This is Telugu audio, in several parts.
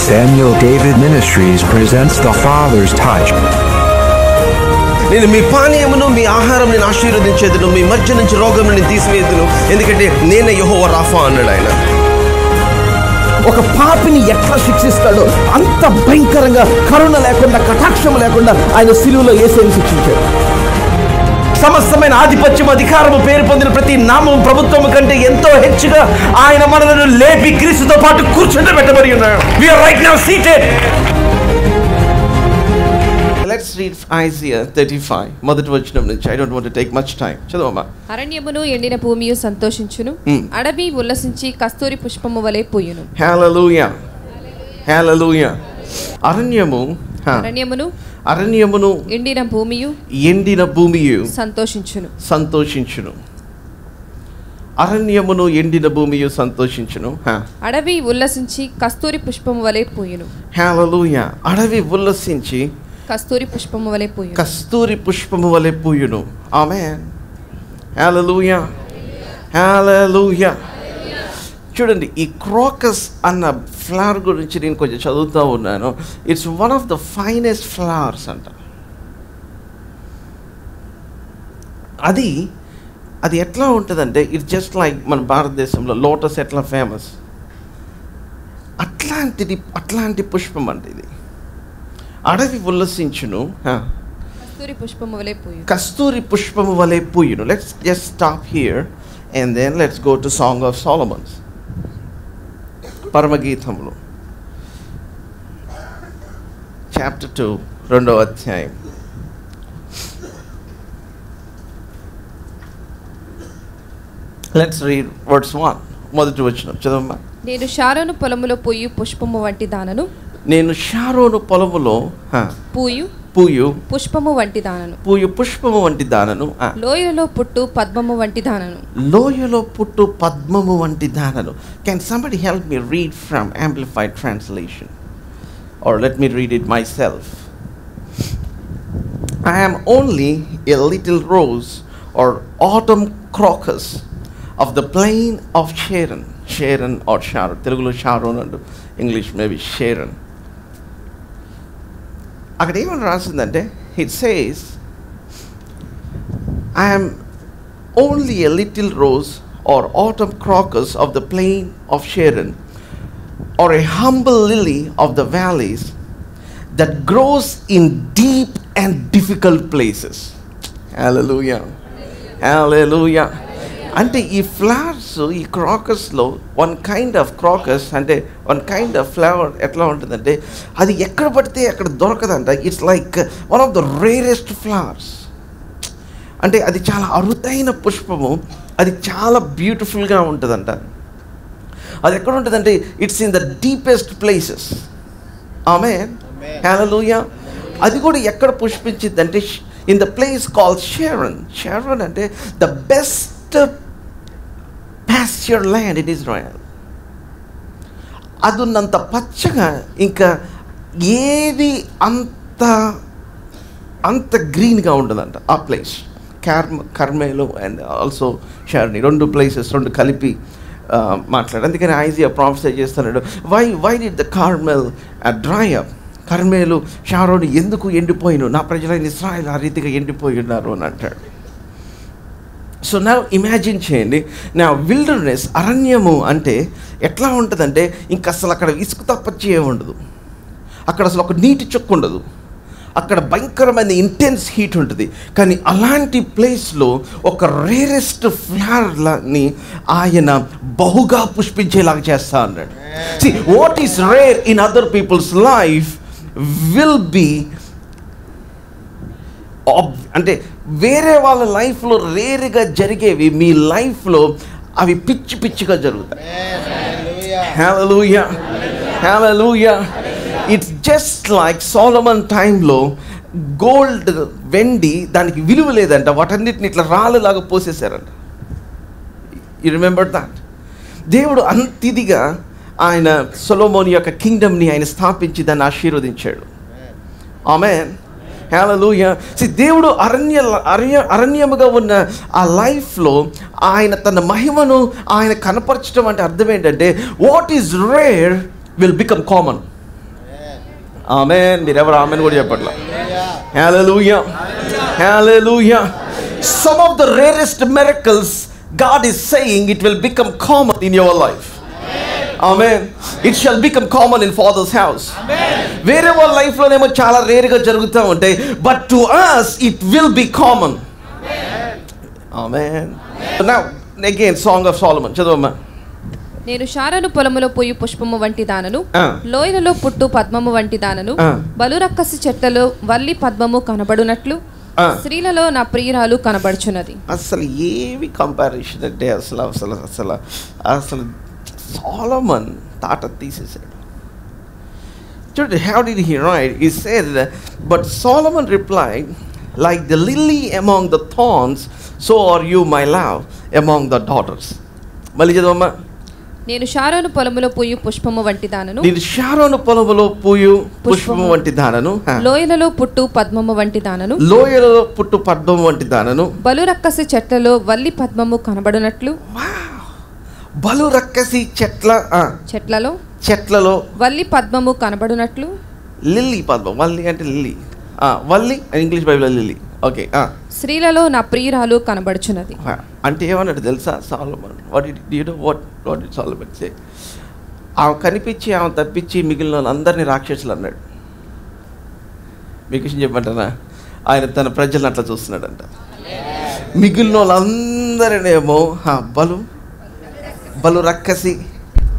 Samuel David Ministries presents The Father's Touch. నేను మీ పానీయమును మీ ఆహారం నేను ఆశీర్వదించేదును, మీ మధ్య నుంచి రోగం నేను తీసివేదును, ఎందుకంటే నేనే యెహోవా రాఫా అన్నాడు ఆయన. ఒక పాపిని ఎట్లా శిక్షిస్తాడో అంత భయంకరంగా కరుణ లేకుండా కటాక్షం లేకుండా ఆయన శిలువలో యేసుని శిక్షించాడు. సమస్తమైన ఆధిపత్యం అధికారము పేరు పొందిన ప్రతి నామం ప్రభుత్వం కంటే ఎంతో హెచ్చుగా ఆయన మనలను లేపి క్రీస్తుతో పాటు కూర్చుండబెట్టబడి ఉన్నాడు. We are right now seated. Let's read Isaiah 35 మొదటి వచనం నుంచి. I don't want to take much time. చదవమ్మా. అరణ్యమును ఎండిన భూమియు సంతోషించును, అడవి ఉల్లసించి కస్తూరి పుష్పము వలె పూయును. హల్లెలూయా, హల్లెలూయా. అరణ్యమును ఎండిన భూమియు సంతోషించును. అరణ్యమును ఎండిన భూమియు సంతోషించును, అడవి ఉల్లసించి కస్తూరి పుష్పము వలె పూయును. హల్లెలూయా. అడవి ఉల్లసించి కస్తూరి పుష్పము వలె పూయును. ఆమేన్. హల్లెలూయా, హల్లెలూయా. చూడండి, ఈ క్రోకస్ అన్న ఫ్లవర్ గురించి నేను కొంచెం చదువుతూ ఉన్నాను. It's one of the finest flowers అంట. అది ఎట్లా ఉంటుందంటే, ఇట్స్ జస్ట్ లైక్ మన భారతదేశంలో లోటస్ ఎట్లా ఫేమస్, అట్లాంటి పుష్పం అంటే ఇది. అడవి ఉల్లసించును, కస్తూరి పుష్పము వలె పూయును. Let's just stop here and then let's go to song of Solomon's. పరమగీతములు చాప్టర్ 2 రెండవ అధ్యాయం. లెట్స్ రీడ్ వర్స్ 1 మొదటి వచనం చదవమ్మా. నేను షారోను పొలములో పూయు పుష్పము వంటి దానను, నేను షారోను పొలములో పూయు పుష్పము వంటి దానను, పుష్పము వంటి దానను, లోయలో పుట్టు పద్మము వంటి దానను. Can somebody help me read from Amplified Translation? Or let me read it myself. I am only a little rose or autumn crocus of the plain of Sharon or Sharon. Telugulo Sharon and English maybe Sharon. అక్కడ ఏమని రాసిందంటే, it says I am only a little rose or autumn crocus of the plain of Sharon, or a humble lily of the valleys that grows in deep and difficult places. Hallelujah, hallelujah. అంటే ఈ ఫ్లవర్స్, ఈ క్రాకస్లో వన్ కైండ్ ఆఫ్ క్రాకస్ అంటే వన్ కైండ్ ఆఫ్ ఫ్లవర్ ఎట్లా ఉంటుందంటే, అది ఎక్కడ పడితే అక్కడ దొరకదంట. It's like one of the rarest flowers. అంటే అది చాలా అరుదైన పుష్పము, అది చాలా బ్యూటిఫుల్గా ఉంటుందంట. అది ఎక్కడ ఉంటుందంటే, it's in the deepest places. Amen, hallelujah. అది కూడా ఎక్కడ పుష్పించిందంటే, in the place called Sharon. Sharon అంటే the best pasture land in Israel. అదున్నంత పచ్చగా ఇంకా ఏది అంత గ్రీన్గా ఉంటుందంట ఆ place. Carmel and also Sharon, రెండు ప్లేసెస్ రెండు కలిపి మాట్లాడు. అందుకని ఐజియా ప్రాఫెసీ చేస్తున్నాడు, why did the Carmel dry up. Carmel Sharon ఎందుకు ఎండిపోయిను, నా ప్రజలైన ఇశ్రాయేలు ఆ రీతిగా ఎండిపోయి ఉన్నారు అని అంటాడు. సో నా ఇమాజిన్ చేయండి, నా విల్డర్నెస్ అరణ్యము అంటే ఎట్లా ఉంటుందంటే, ఇంక అసలు అక్కడ ఇసుక తప్పచ్చి ఏముండదు, అక్కడ అసలు ఒక నీటి చుక్క ఉండదు, అక్కడ భయంకరమైన ఇంటెన్స్ హీట్ ఉంటుంది. కానీ అలాంటి ప్లేస్లో ఒక రేరెస్ట్ ఫ్లవర్ని ఆయన బహుగా పుష్పించేలాగా చేస్తా అన్నాడు. See, what is rare in other people's life will be అంటే వేరే వాళ్ళ లైఫ్లో రేరుగా జరిగేవి మీ లైఫ్లో అవి పిచ్చిగా జరుగుతాయి. Hallelujah, hallelujah. It's just like Solomon టైంలో గోల్డ్, వెండి దానికి విలువ లేదంట, వాటన్నిటిని ఇట్లా రాళ్ళలాగా పోసేశారంట. You remember that? దేవుడు అంతిదిగా ఆయన సొలొమోన్ యొక్క కింగ్డమ్ని ఆయన స్థాపించి దాన్ని ఆశీర్వదించాడు. ఆమేన్, హల్లెలూయా. దేవుడు అరణ్యముగా ఉన్న ఆ లైఫ్లో ఆయన తన మహిమను ఆయన కనపరచడం అంటే అర్థం ఏంటంటే, what is rare will become common. Amen. మీరెవరు ఆమేన్ కూడా చెప్పట్లా. హల్లెలూయా, హల్లెలూయా. Some of the rarest miracles God is saying it will become common in your life. Amen. It shall become common in Father's house. వేరే వాళ్ళ లైఫ్లోనేమో చాలా రేర్గా జరుగుతూ ఉంటాయి, but to us it will be common. Amen. Now again Song of Solomon. చదవమ్మా. నేను శారను పొలములో పోయి పుష్పము వంటి దానను, లోయలలో పుట్టు పద్మము వంటి దానను, బలురక్కసి చెట్లలో వల్లి పద్మము కనబడునట్లు స్త్రీలలో నా ప్రియురాలు కనబడుచున్నది. అసలు ఏవి కంపారిజన్ అంటే అసలు అసలు అసలు అసలు సోలమన్ తాట తీసేసాడు. చూడండి, how did he write? He said, but Solomon replied, like the lily among the thorns, so are you my love among the daughters. మళ్ళీ చదవమ్మా. నేను శారోను పొలములో పూయు పుష్పము వంటి దానను, నేను శారోను పొలములో పూయు పుష్పము వంటి దానను, లోయలలో పుట్టు పద్మము వంటి దానను, లోయలలో పుట్టు పద్మము వంటి దానను, బలురక్కసి చెట్లలో వల్లి పద్మము కనబడునట్లు. బలురక్కసి చెట్లలో వల్లి పద్మము కనబడునట్లు. లిల్లీ పద్మం, వల్లి అంటే లిల్లీ, వల్లి ఇంగ్లీష్ బైబిల్లో లిల్లీ. ఓకే. స్త్రీలలో నా ప్రియురాలు కనబడుచున్నది అంటే ఏమన్నాడు తెలుసా సొలొమన్? వాట్ డిడ్ సొలొమన్ సే? ఆమె కనిపించి ఆమె తప్పించి మిగిలిన అందరినీ రాక్షసులు అన్నాడు. మీకు విషయం చెప్పంటారా? ఆయన తన ప్రజలను అట్లా చూస్తున్నాడంట. మిగిలిన వాళ్ళందరినేమో బలు రక్కసి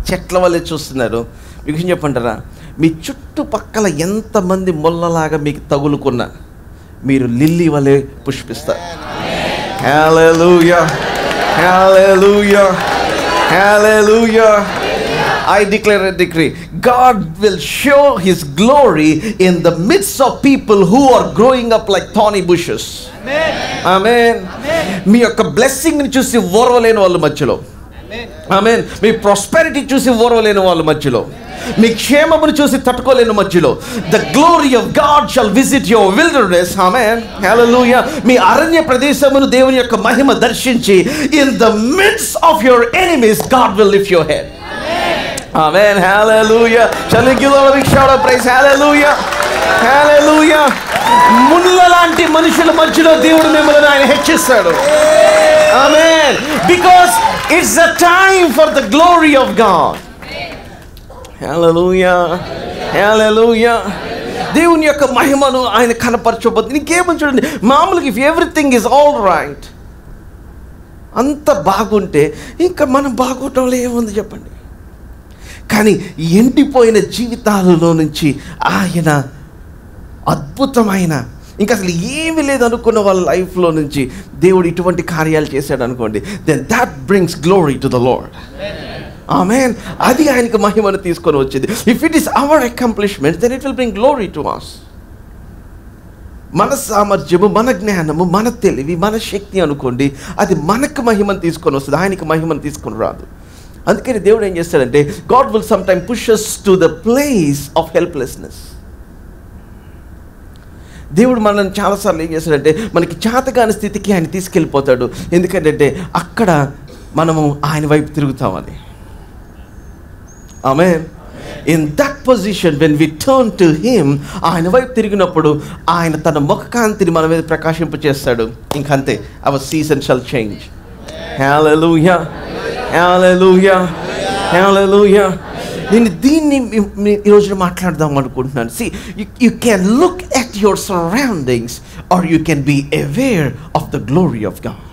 చెట్ల వల్లే చూస్తున్నారు. మీకు విషయం చెప్పంటారా? మీ చుట్టుపక్కల ఎంతమంది ముళ్ళలాగా మీకు తగులుకున్నా మీరు లిల్లీ వలె పుష్పిస్తారు. హల్లెలూయా, హల్లెలూయా, హల్లెలూయా. I declare a decree. God will show His glory in the midst of people who are growing up like thorny bushes. Amen. మీ యొక్క బ్లెస్సింగ్ ని చూసి ఓర్వలేని వాళ్ళ మధ్యలో, ఆమేన్, మీ ప్రాస్పెరిటీ చూసి ఓర్వలేని వాళ్ళ మధ్యలో, మీ క్షేమమును చూసి తట్టుకోలేని మధ్యలో, the glory of God shall visit your wilderness. Amen, hallelujah. మీ అరణ్య ప్రదేశమును దేవుని యొక్క మహిమ దర్శించి, in the midst of your enemies God will lift your head. Amen, hallelujah. Shall we give a big shout of praise? Hallelujah, hallelujah. ముళ్ళ లాంటి మనుషుల మధ్యలో దేవుడు మిమ్మల్ని ఆయన హెచ్చిస్తాడు. ఆమేన్. Because it's the time for the glory of God. హల్లెలూయా, హల్లెలూయా. దేవుని యొక్క మహిమను ఆయన కనపరచబోతుంది. ఇంకేమని చూడండి, మామూలుగా if everything is all right, అంత బాగుంటే ఇంకా మనం బాగోటంలో ఏముంది చెప్పండి. కానీ ఎండిపోయిన జీవితాలలో నుంచి ఆయన అద్భుతమైన, ఇంకా అసలు ఏమీ లేదు అనుకున్న వాళ్ళ లైఫ్లో నుంచి దేవుడు ఇటువంటి కార్యాలు చేశాడు అనుకోండి, then that brings glory to the Lord. Amen. అది ఆయనకు మహిమను తీసుకొని వచ్చింది. If it is our accomplishment then it will bring glory to us. మన సామర్థ్యము, మన జ్ఞానము, మన తెలివి, మన శక్తి అనుకోండి, అది మనకు మహిమను తీసుకొని వస్తుంది, ఆయనకు మహిమను తీసుకొని రాదు. అందుకని దేవుడు ఏం చేస్తాడంటే, God will some time push us to the place of helplessness. దేవుడు మనల్ని చాలాసార్లు ఏం చేస్తాడంటే, మనకి చేతగాని స్థితికి ఆయన తీసుకెళ్ళిపోతాడు. ఎందుకంటే అక్కడ మనము ఆయన వైపు తిరుగుతామని. Amen. In that position when we turn to him, ఆయన వైపు తిరిగినప్పుడు ఆయన తన ముఖకాంతిని మన మీద ప్రకాశింపచేస్తాడు. ఇంకంతే, అవర్ సీజన్ షల్ చేంజ్. హల్లెలూయా, హల్లెలూయా, హల్లెలూయా. నేను దీన్ని ఈరోజు మాట్లాడదాం అనుకుంటున్నాను. See, you can look at your surroundings or you can be aware of the glory of God.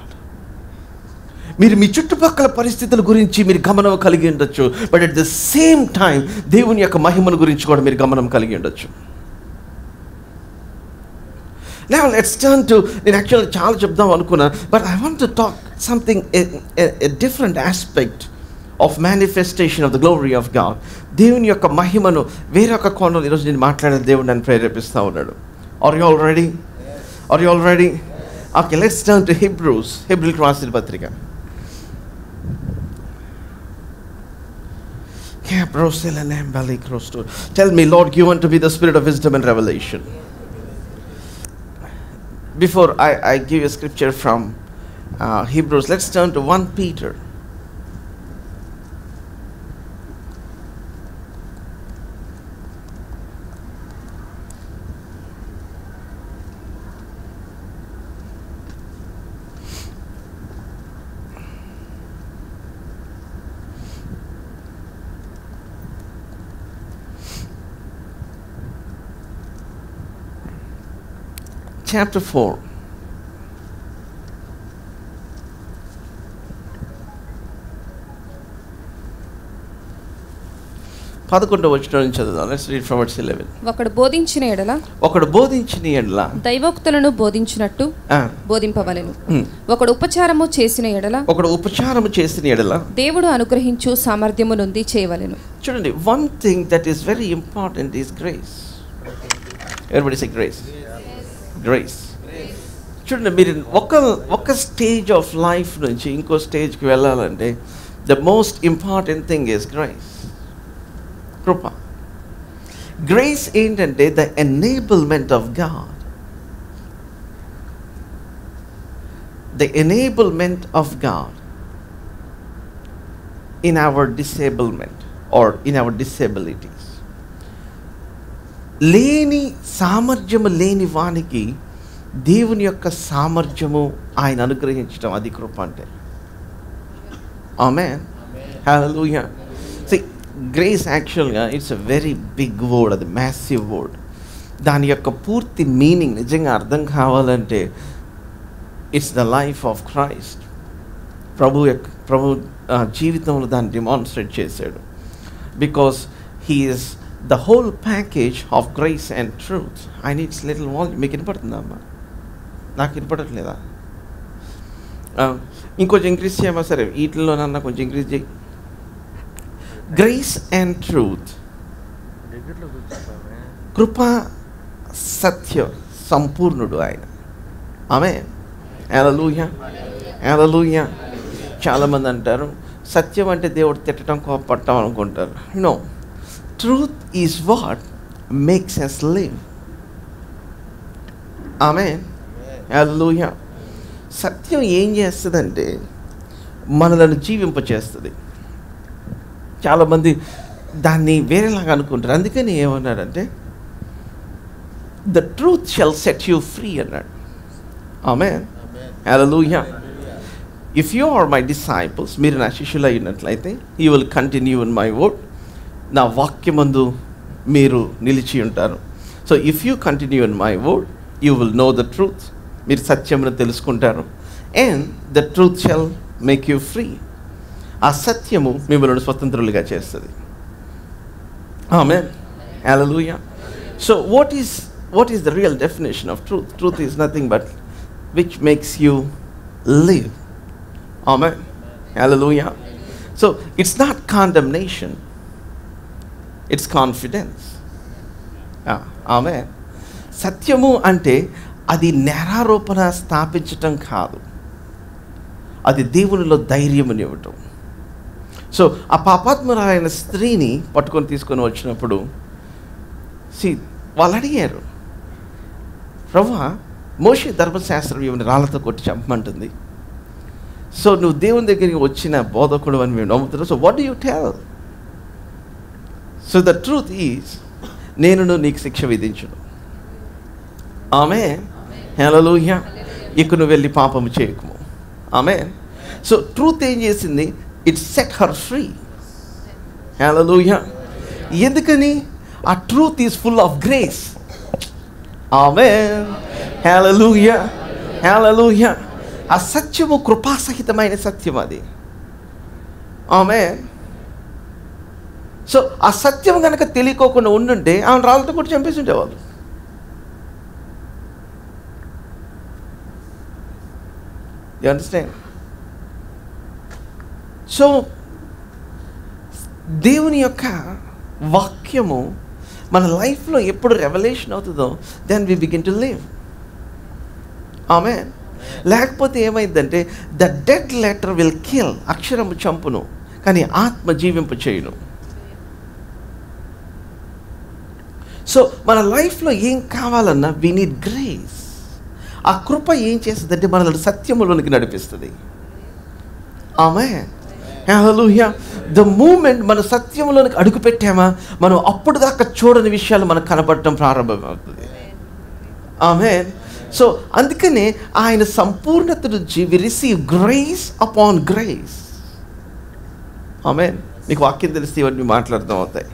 మీరు మీ చుట్టుపక్కల పరిస్థితుల గురించి మీరు గమనం కలిగి ఉండొచ్చు, but at the same time దేవుని యొక్క మహిమను గురించి కూడా మీరు గమనం కలిగి ఉండొచ్చు. Now let's turn to, నేను యాక్చువల్గా చాలా చెప్దాం అనుకున్నా, but I want to talk something a different aspect of manifestation of the glory of God. దేవుని యొక్క మహిమను వేరొక కోణంలో ఈరోజు నేను మాట్లాడే దేవుడు నన్ను ప్రేరేపిస్తూ ఉన్నాడు. Are you all ready? Are you all ready? Okay, let's turn to Hebrews. హెబ్రీయులకు రాసిన పత్రిక. Tell me, Lord, give unto me the spirit of wisdom and revelation. Before I give you a scripture from Hebrews, let's turn to 1 Peter. chapter 4. Let's read from verse 11. ఒకడు బోధించిన ఎడల దైవోక్తులను బోధించినట్టు బోధింపవలెను. ఒకడు ఉపచారము చేసిన ఎడల దేవుడు అనుగ్రహించు సామర్థ్యము నుండి చేయవలెను. చూడండి, one thing that is very important is grace. Everybody say grace. Grace. చూడండి, మీరు ఒక స్టేజ్ ఆఫ్ లైఫ్ నుంచి ఇంకో స్టేజ్కి వెళ్ళాలంటే the most important thing is grace. కృప. గ్రేస్ ఏంటంటే the enablement of God. The enablement of God in our disablement or in our disabilities. లేని సామర్థ్యము లేని వానికి దేవుని యొక్క సామర్థ్యము ఆయన అనుగ్రహించడం, అది కృప అంటే. ఆమేన్. హల్లెలూయా. గ్రేస్ యాక్చువల్గా it's a very big word, అది మ్యాసివ్ వర్డ్. దాని యొక్క పూర్తి మీనింగ్ నిజంగా అర్థం కావాలంటే it's the life of Christ. ప్రభు జీవితంలో దాన్ని డిమాన్స్ట్రేట్ చేశాడు. Because he is the whole package of grace and truth. I needs little volume. మీకు వినపడుతుందమ్మా? నాకు వినపడట్లేదా? ఇంకొంచెం ఇంక్రీజ్ చేయమా? సరే, వీటిలోనన్నా కొంచెం ఇంక్రీజ్ చేయి. గ్రేస్ అండ్ ట్రూత్, కృప సత్య సంపూర్ణుడు ఆయన. ఆమేన్. హల్లెలూయా. హల్లెలూయా. చాలామంది అంటారు సత్యం అంటే దేవుడు తిట్టడం, కోపపడటం అనుకుంటారు. No, truth is what makes us live. ఆమేన్. హల్లెలూయా. సత్యం ఏం చేస్తుందంటే మనలను జీవింపచేస్తుంది. చాలామంది దాన్ని వేరేలాగా అనుకుంటారు. అందుకని ఏమన్నాడంటే the truth shall set you free అన్నాడు. Amen. Hallelujah. If you are my disciples, మీరు నా శిష్యులు అయినట్లయితే, you will continue in my word, నా వాక్యమందు మీరు నిలిచి ఉంటారు. So if you continue in my word, you will know the truth, మీరు సత్యమును తెలుసుకుంటారు. And the truth shall make you free. ఆ సత్యము మిమ్మల్ని స్వతంత్రులుగా చేస్తుంది. Amen. Hallelujah. So what is the real definition of truth? Truth is nothing but which makes you live. Amen. Hallelujah. So it's not condemnation, it's confidence. Amen. సత్యము అంటే అది నేరారోపణ స్థాపించటం కాదు, అది దేవునిలో ధైర్యమునివ్వటం. సో ఆ పాపాత్మురాలైన స్త్రీని పట్టుకొని తీసుకొని వచ్చినప్పుడు వాళ్ళు అడిగారు, ప్రభువా, మోషే ధర్మశాస్త్రం ఇవన్నీ రాళ్ళతో కొట్టి చంపమంటుంది. సో నువ్వు దేవుని దగ్గరికి వచ్చిన బోధకుడు అని మేము నమ్ముతున్నాం. So what do you tell? So the truth is, నేను నీకు శిక్ష విధించును. ఆమేన్. హల్లెలూయా. ఇక నువ్వు వెళ్ళి పాపము చేయకుము. ఆమేన్. సో ట్రూత్ ఏం చేసింది? It set her free. Hallelujah. ఎందుకని? ఆ truth is full of grace. Amen. Hallelujah. Hallelujah. ఆ సత్యము కృపాసహితమైన సత్యం అది. ఆమేన్. సో ఆ సత్యం కనుక తెలియకోకుండా ఉండుంటే ఆమె రాళ్ళతో కూడా చంపేసి ఉండేవాళ్ళు. You understand? సో దేవుని యొక్క వాక్యము మన లైఫ్లో ఎప్పుడు రెవల్యూషన్ అవుతుందో, then we begin to live. Amen. లేకపోతే ఏమైందంటే the dead letter will kill, అక్షరము చంపును కానీ ఆత్మ జీవింపు చేయును. సో మన లైఫ్లో ఏం కావాలన్నా వి నీడ్ గ్రేస్. ఆ కృప ఏం చేస్తుందంటే మనల్ని సత్యములోనికి నడిపిస్తుంది. ఆమేన్. హల్లెలూయా. ద మూమెంట్ మన సత్యంలోనికి అడుగు పెట్టామా, మనం అప్పుడు దాకా చూడని విషయాలు మనకు కనపడటం ప్రారంభమవుతుంది. ఆమేన్. సో అందుకనే ఆయన సంపూర్ణత నుంచి we receive grace upon grace. Amen. మీకు వాక్యం తెలిస్తే ఇవన్నీ మాట్లాడటం అవుతాయి.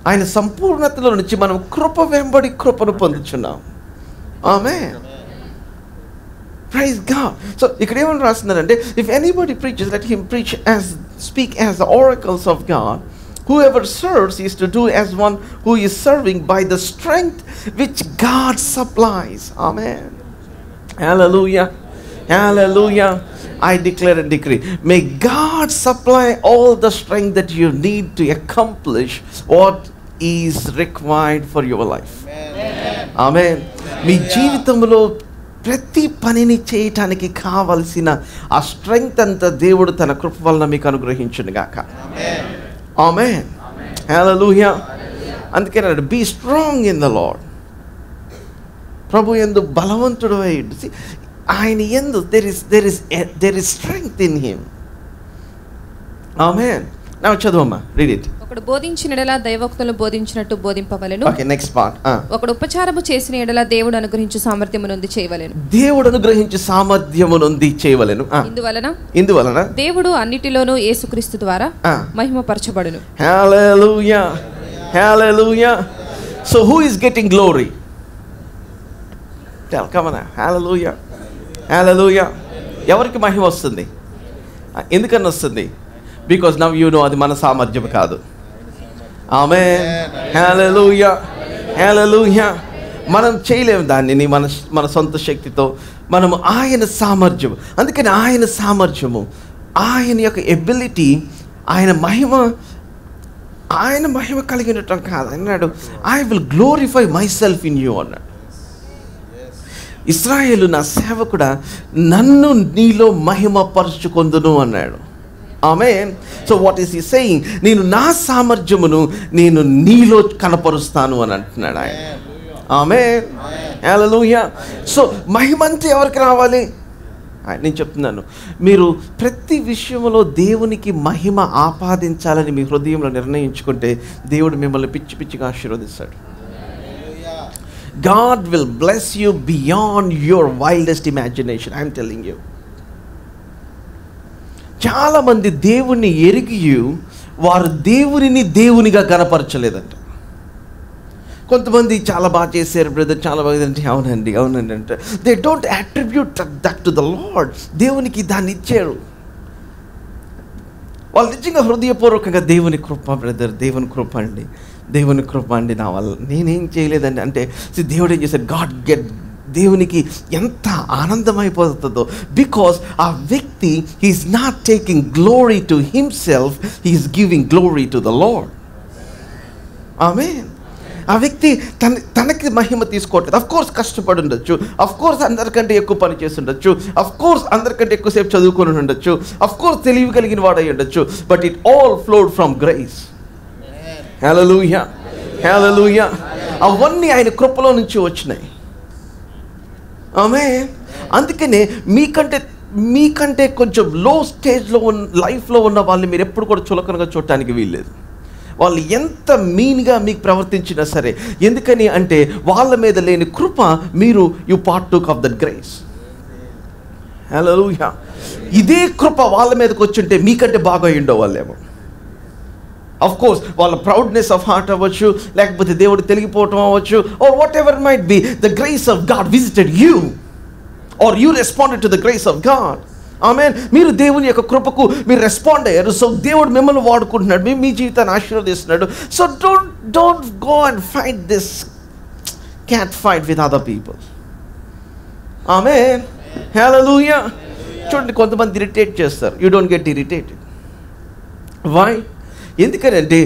ఆయన సంపూర్ణతలో నుంచి మనం కృప వెంబడి కృపను పొందుచున్నాం. Amen. Praise God. So ఇక్కడ ఏమని రాస్తున్నారంటే, if anybody preaches, let him preach speak as the oracles of God. Whoever serves is to do as one who is serving by the strength which God supplies. Amen. Hallelujah. Hallelujah. I declare and decree, may God supply all the strength that you need to accomplish what is required for your life. Amen. మీ జీవితంలో ప్రతి పనిని చేయటానికి కావలసిన ఆ స్ట్రెంగ్త్ అంతా దేవుడు తన కృప వలన మీకు అనుగ్రహించును గాక. ఆమేన్. హల్లెలూయా. అందుకే అన్నాడు, be strong in the Lord. ప్రభు యందు బలవంతుడు అయ్యుడు. ఆయన యందు there is strength in him. Amen. Now చదువమ్మా, read it. ఒకడు బోధించిన ఎడల దైవోక్తులను బోధించినట్టు బోధింపవలెను. Okay, next part. ఒకడు ఉపచారము చేసిన ఎడల దేవుడు అనుగ్రహించు సామర్థ్యమునొంది చేయవలెను. దేవుడు అనుగ్రహించు సామర్థ్యమునొంది చేయవలెను. ఇందువలన దేవుడు అన్నిటిలోనూ యేసుక్రీస్తు ద్వారా మహిమపరచబడును. Hallelujah. Hallelujah. So who is getting glory? Tell, come on. Hallelujah. Hallelujah. ఎవరికి మహిమ వస్తుంది? ఎందుకని వస్తుంది? బికాజ్ నవ్ యూ నో అది మన సామర్థ్యం కాదు. ఆమేన్. హల్లెలూయా. హల్లెలూయా. మనం చేయలేము దానిని మన సొంత శక్తితో. మనము ఆయన సామర్థ్యం. అందుకని ఆయన సామర్థ్యము, ఆయన యొక్క ఎబిలిటీ, ఆయన మహిమ కలిగి ఉండటం కాదు. అన్నాడు, I will glorify myself in you అన్నాడు. ఇశ్రాయేలు నా సేవకుడా, నన్ను నీలో మహిమ పరుచుకొందును అన్నాడు. Amen. So what is he saying? నేను నా సామర్థ్యమును నేను నీలో కనపరుస్తాను అని అంటున్నాడు ఆయన. ఆమేన్. హల్లెలూయా. సో మహిమంతా ఎవరికి రావాలి? నేను చెప్తున్నాను, మీరు ప్రతి విషయంలో దేవునికి మహిమ ఆపాదించాలని మీ హృదయంలో నిర్ణయించుకుంటే దేవుడు మిమ్మల్ని పిచ్చి పిచ్చిగా ఆశీర్వదిస్తాడు. God will bless you beyond your wildest imagination. I am telling you. చాలా మంది దేవుణ్ణి ఎరిగి వారు దేవునిని దేవునిగా కనపరచలేదంట. కొంతమంది చాలా బాగా చేశారు బ్రదర్, చాలా బాగా అంటే అవునండి అంటే they don't attribute that to the lord. దేవునికి దాన్ని ఇచ్చారు. వాళ్ళు నిజంగా హృదయపూర్వకంగా దేవుని కృప బ్రదర్, దేవుని కృప అండి, దేవుని కృప అండి, నా వల్ల నేనేం చేయలేదండి అంటే దేవుడు ఏం చేశాడు? దేవునికి ఎంత ఆనందమైపోతుందో. బికాస్ ఆ వ్యక్తి he's not taking glory to himself, he's giving glory to the Lord. Amen. ఆ వ్యక్తి తనకి మహిమ తీసుకోవట్లేదు. అఫ్ కోర్స్ కష్టపడి ఉండొచ్చు, అఫ్ కోర్స్ అందరికంటే ఎక్కువ పని చేసి ఉండొచ్చు, అఫ్ కోర్స్ అందరికంటే ఎక్కువసేపు చదువుకొని ఉండొచ్చు, అఫ్ కోర్స్ తెలివి కలిగిన వాడై ఉండొచ్చు, but it all flowed from grace. Hallelujah. Hallelujah. అవన్నీ ఆయన కృపలో నుంచి వచ్చినాయి. ఆమేన్. అందుకనే మీకంటే కొంచెం లో స్టేజ్లో లైఫ్లో ఉన్న వాళ్ళని మీరు ఎప్పుడు కూడా చులకనగా చూడటానికి వీల్లేదు. వాళ్ళు ఎంత మీన్గా మీకు ప్రవర్తించినా సరే, ఎందుకని అంటే వాళ్ళ మీద లేని కృప మీరు యు పార్టూక్ ఆఫ్ దట్ గ్రేస్. హల్లెలూయా. ఇదే కృప వాళ్ళ మీదకి వచ్చుంటే మీకంటే బాగా ఉండేవాళ్ళేమో. అఫ్ కోర్స్ వాళ్ళ ప్రౌడ్నెస్ ఆఫ్ హార్ట్ అవ్వచ్చు, లేకపోతే దేవుడు తెలిగిపోవటం అవ్వచ్చు, or whatever might be, the grace of God visited you or you responded to the grace of God. ఆమేన్. మీరు దేవుని యొక్క కృపకు మీరు రెస్పాండ్ అయ్యారు. సో దేవుడు మిమ్మల్ని వాడుకుంటున్నాడు, మీ జీవితాన్ని ఆశీర్వదిస్తున్నాడు. So don't go and fight this cat fight with other people. Amen. Hallelujah. చూడండి, కొంతమంది ఇరిటేట్ చేస్తారు. You don't get irritated. Why? ఎందుకంటే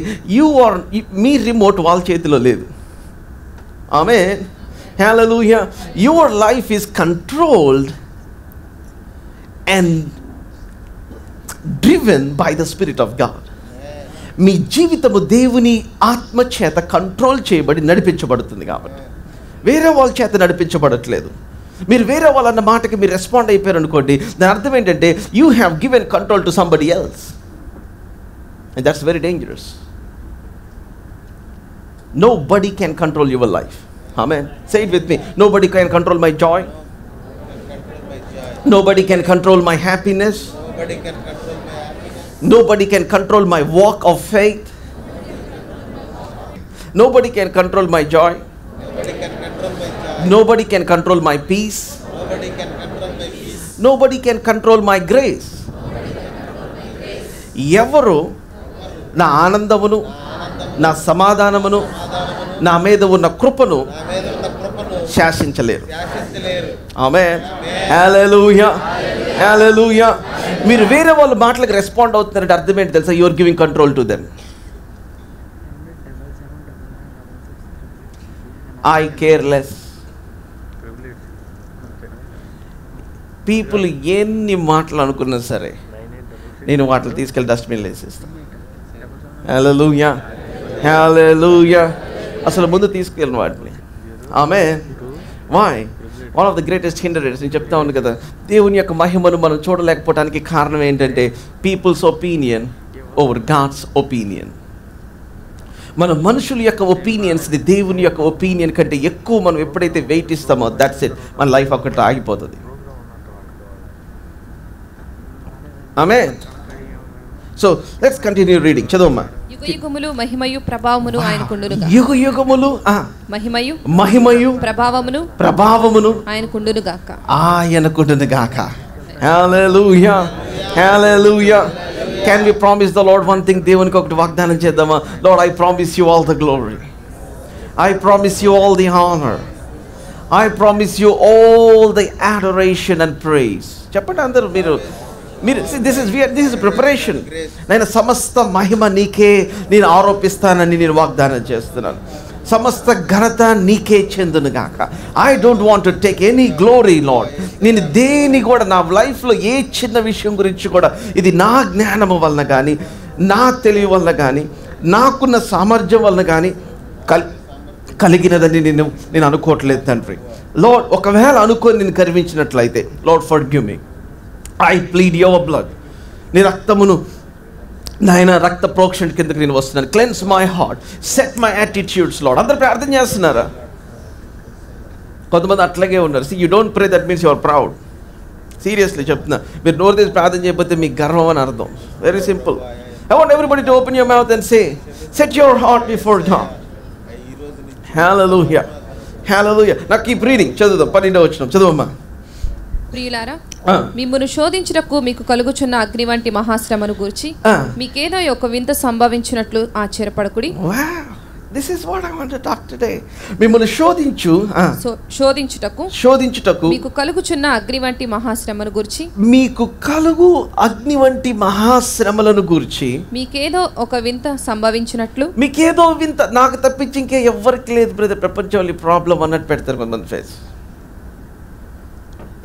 మీ రిమోట్ వాళ్ళ చేతిలో లేదు. Amen. Hallelujah. Your life is controlled and driven by the Spirit of God. మీ జీవితము దేవుని ఆత్మ చేత కంట్రోల్ చేయబడి నడిపించబడుతుంది. కాబట్టి వేరే వాళ్ళ చేత నడిపించబడట్లేదు. మీరు వేరే వాళ్ళన్న మాటకి మీరు రెస్పాండ్ అయిపోయారు అనుకోండి, దాని అర్థం ఏంటంటే you have given control to somebody else, and that's very dangerous. Nobody can control your life. Amen. Say it with me. Nobody can control my joy. Nobody can control my happiness. Nobody can control my walk of faith. Nobody can control my joy. Nobody can control my peace. Nobody can control my grace. ఎవరు నా ఆనందమును, నా సమాధానమును, నా మీద ఉన్న కృపను శాసించలేరు. ఆమేన్. హల్లెలూయా, హల్లెలూయా. మీరు వేరే వాళ్ళ మాటలకు రెస్పాండ్ అవుతున్నారంటే అర్థం ఏంటి తెలుసా? You are giving control to them. I care less. People ఎన్ని మాటలు అనుకున్నా సరే నేను వాటిని తీసుకెళ్ళి డస్ట్బిన్లో వేసేస్తాను. హల్లెలూయా, హల్లెలూయా. అసలు ముందు తీసుకెళ్ళిన వాటిని. Amen. Why? One of the greatest hindrance. నేను చెప్తా ఉన్నాను కదా, దేవుని యొక్క మహిమను మనం చూడలేకపోవడానికి కారణం ఏంటంటే people's opinion over God's opinion. మన మనుషుల యొక్క ఒపీనియన్స్ని దేవుని యొక్క ఒపీనియన్ కంటే ఎక్కువ మనం ఎప్పుడైతే వెయిట్ ఇస్తామో దట్స్ ఇట్, మన లైఫ్ అక్కడ ఆగిపోతుంది. Amen. So let's continue reading. చదవమ్మా. యుగయుగములు మహిమయు ప్రభావమును ఆయనకుండునుగా. యుగయుగములు మహిమయు మహిమయు ప్రభావమును ఆయనకుండునుగాక. ఆయనకుండునుగాక. హల్లెలూయా, హల్లెలూయా. Can we promise the Lord one thing? దేవునికి ఒకటి వాగ్దానం చేద్దామా? Lord, I promise you all the glory. I promise you all the honor. I promise you all the adoration and praise. చెప్పండి అందరూ. మీరు this is preparation. నేను సమస్త మహిమ నీకే నేను ఆరోపిస్తానని నేను వాగ్దానం చేస్తున్నాను. సమస్త ఘనత నీకే చెందునుగాక. I don't want to take any glory Lord. నేను దేని కూడా నా లైఫ్లో ఏ చిన్న విషయం గురించి కూడా ఇది నా జ్ఞానము వలన కానీ, నా తెలివి వలన కానీ, నాకున్న సామర్థ్యం వలన కానీ కలిగినదని నేను అనుకోవట్లేదు తండ్రి. లార్డ్, ఒకవేళ అనుకొని నేను కరివించినట్లయితే Lord forgive me. I plead your blood. నీ రక్తమును నాయన రక్త ప్రోక్షణ కిందకి నేను వస్తున్నాను. Cleanse my heart, set my attitudes Lord. అందరూ ప్రార్థన చేస్తున్నారా? కొంతమంది అట్లాగే ఉన్నారు. You don't pray, that means you are proud. Seriously చెప్తున్నా, మీరు నోరు తీసి ప్రార్థన చేయకపోతే మీకు గర్వం అని అర్థం. Very simple. I want everybody to open your mouth and say, set your heart before God. Hallelujah, hallelujah. నాకు కీప్ రీడింగ్. చదువుదాం. 12వ వచనం చదువమ్మా. ప్రియులారా, మిమ్మును శోధించుటకు మీకు కలుగుచున్న అగ్ని వంటి మహాశ్రమను గూర్చి మీకేదో ఒక వింత సంభవించినట్లు ఆశ్చర్యపడకుడి. This is what I want to talk today. మిమ్మును శోధించుటకు మీకు కలుగుచున్న అగ్ని వంటి మహాశ్రమను గూర్చి మీకు కలుగు అగ్ని వంటి మహాశ్రమలను గూర్చి మీకేదో ఒక వింత సంభవించినట్లు. మీకేదో వింత, నాకు తప్పించి ఇంకే ఎవరికి లేదు బ్రదర్ ప్రపంచంలో ప్రాబ్లం అన్నట్టు పెడతారు కొంతమంది ఫేస్.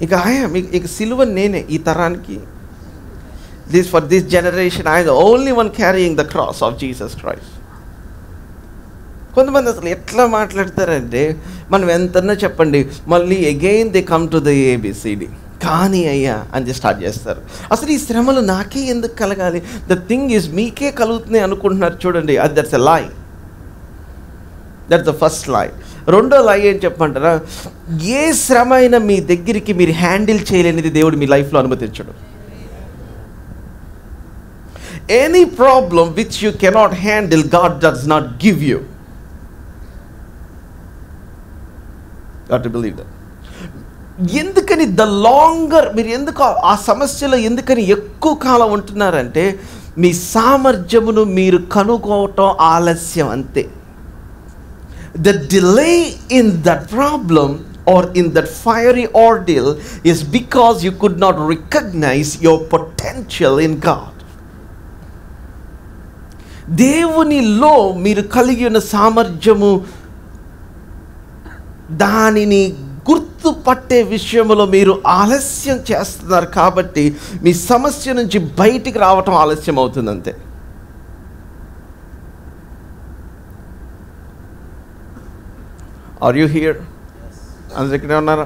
ఇక సిలువ నేనే ఈ తరానికి. For this generation I the only one carrying the cross of Jesus Christ. కొంతమంది అసలు ఎట్లా మాట్లాడతారంటే, మనం ఎంతన్నా చెప్పండి, మళ్ళీ again they come to the A B C D. కానీ అయ్యా అని స్టార్ట్ చేస్తారు. అసలు ఈ శ్రమలు నాకే ఎందుకు కలగాలి? ద థింగ్ ఈజ్ మీకే కలుగుతున్నాయి అనుకుంటున్నారు. చూడండి, దట్స్ ఎ లై. దట్స్ ద ఫస్ట్ లై. రెండో లై ఏం చెప్పమంటారా? ఏ శ్రమ అయినా మీ దగ్గరికి మీరు హ్యాండిల్ చేయలేనిది దేవుడు మీ లైఫ్లో అనుమతించడు. Any problem which you cannot handle God does not give you. Got to believe that. ఎందుకని ద లాంగర్ మీరు ఎందుకు ఆ సమస్యలో ఎందుకని ఎక్కువ కాలం ఉంటున్నారంటే, మీ సామర్థ్యమును మీరు కనుక్కోవటం ఆలస్యం అంతే. The delay in that problem or in that fiery ordeal is because you could not recognize your potential in God. దేవునిలో మీరు కలిగి ఉన్న సామర్థ్యము దానిని గుర్తుపట్టే విషయంలో మీరు ఆలస్యం చేస్తున్నారు కాబట్టి మీ సమస్య నుంచి బయటికి రావటం ఆలస్యం అవుతుంది అంతే. Are you here? అందరు ఇక్కడే ఉన్నారా?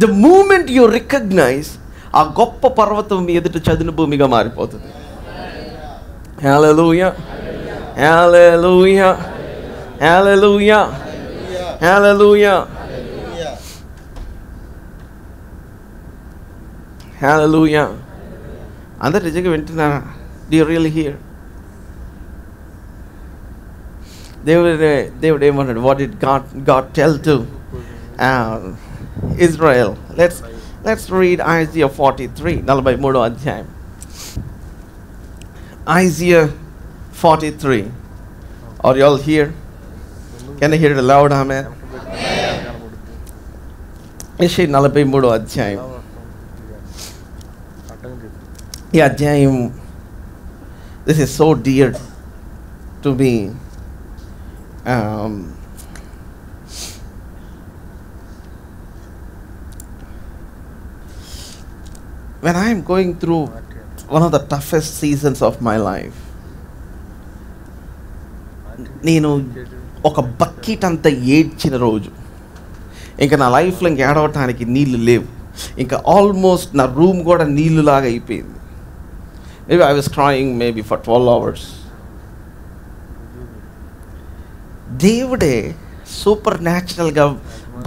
The moment you recognize, ఆ గొప్ప పర్వతం మీ ఎదుట చదును భూమిగా మారిపోతుంది. Hallelujah, hallelujah, hallelujah, hallelujah, hallelujah. అందరు నిజంగా వింటున్నారా? Do you really hear? దేవుడు ఏమన్నాడు? What did God tell to Israel. Let's read Isaiah 43, 43వ అధ్యాయం. Isaiah 43. Are you all here? Can I hear it loud? Amen. యెషయా 43వ అధ్యాయం. ఈ అధ్యాయం, this is so dear to me. When I am going through one of the toughest seasons of my life, నేను ఒక బకెట్ అంత ఏడ్చిన రోజు, ఇంకా నా లైఫ్లో ఇంక ఏడవటానికి నీళ్ళు లేవు, ఇంకా ఆల్మోస్ట్ నా రూమ్ కూడా నీళ్ళులాగా అయిపోయింది. Maybe I was crying maybe for 12 hours. దేవుడే సూపర్ న్యాచురల్గా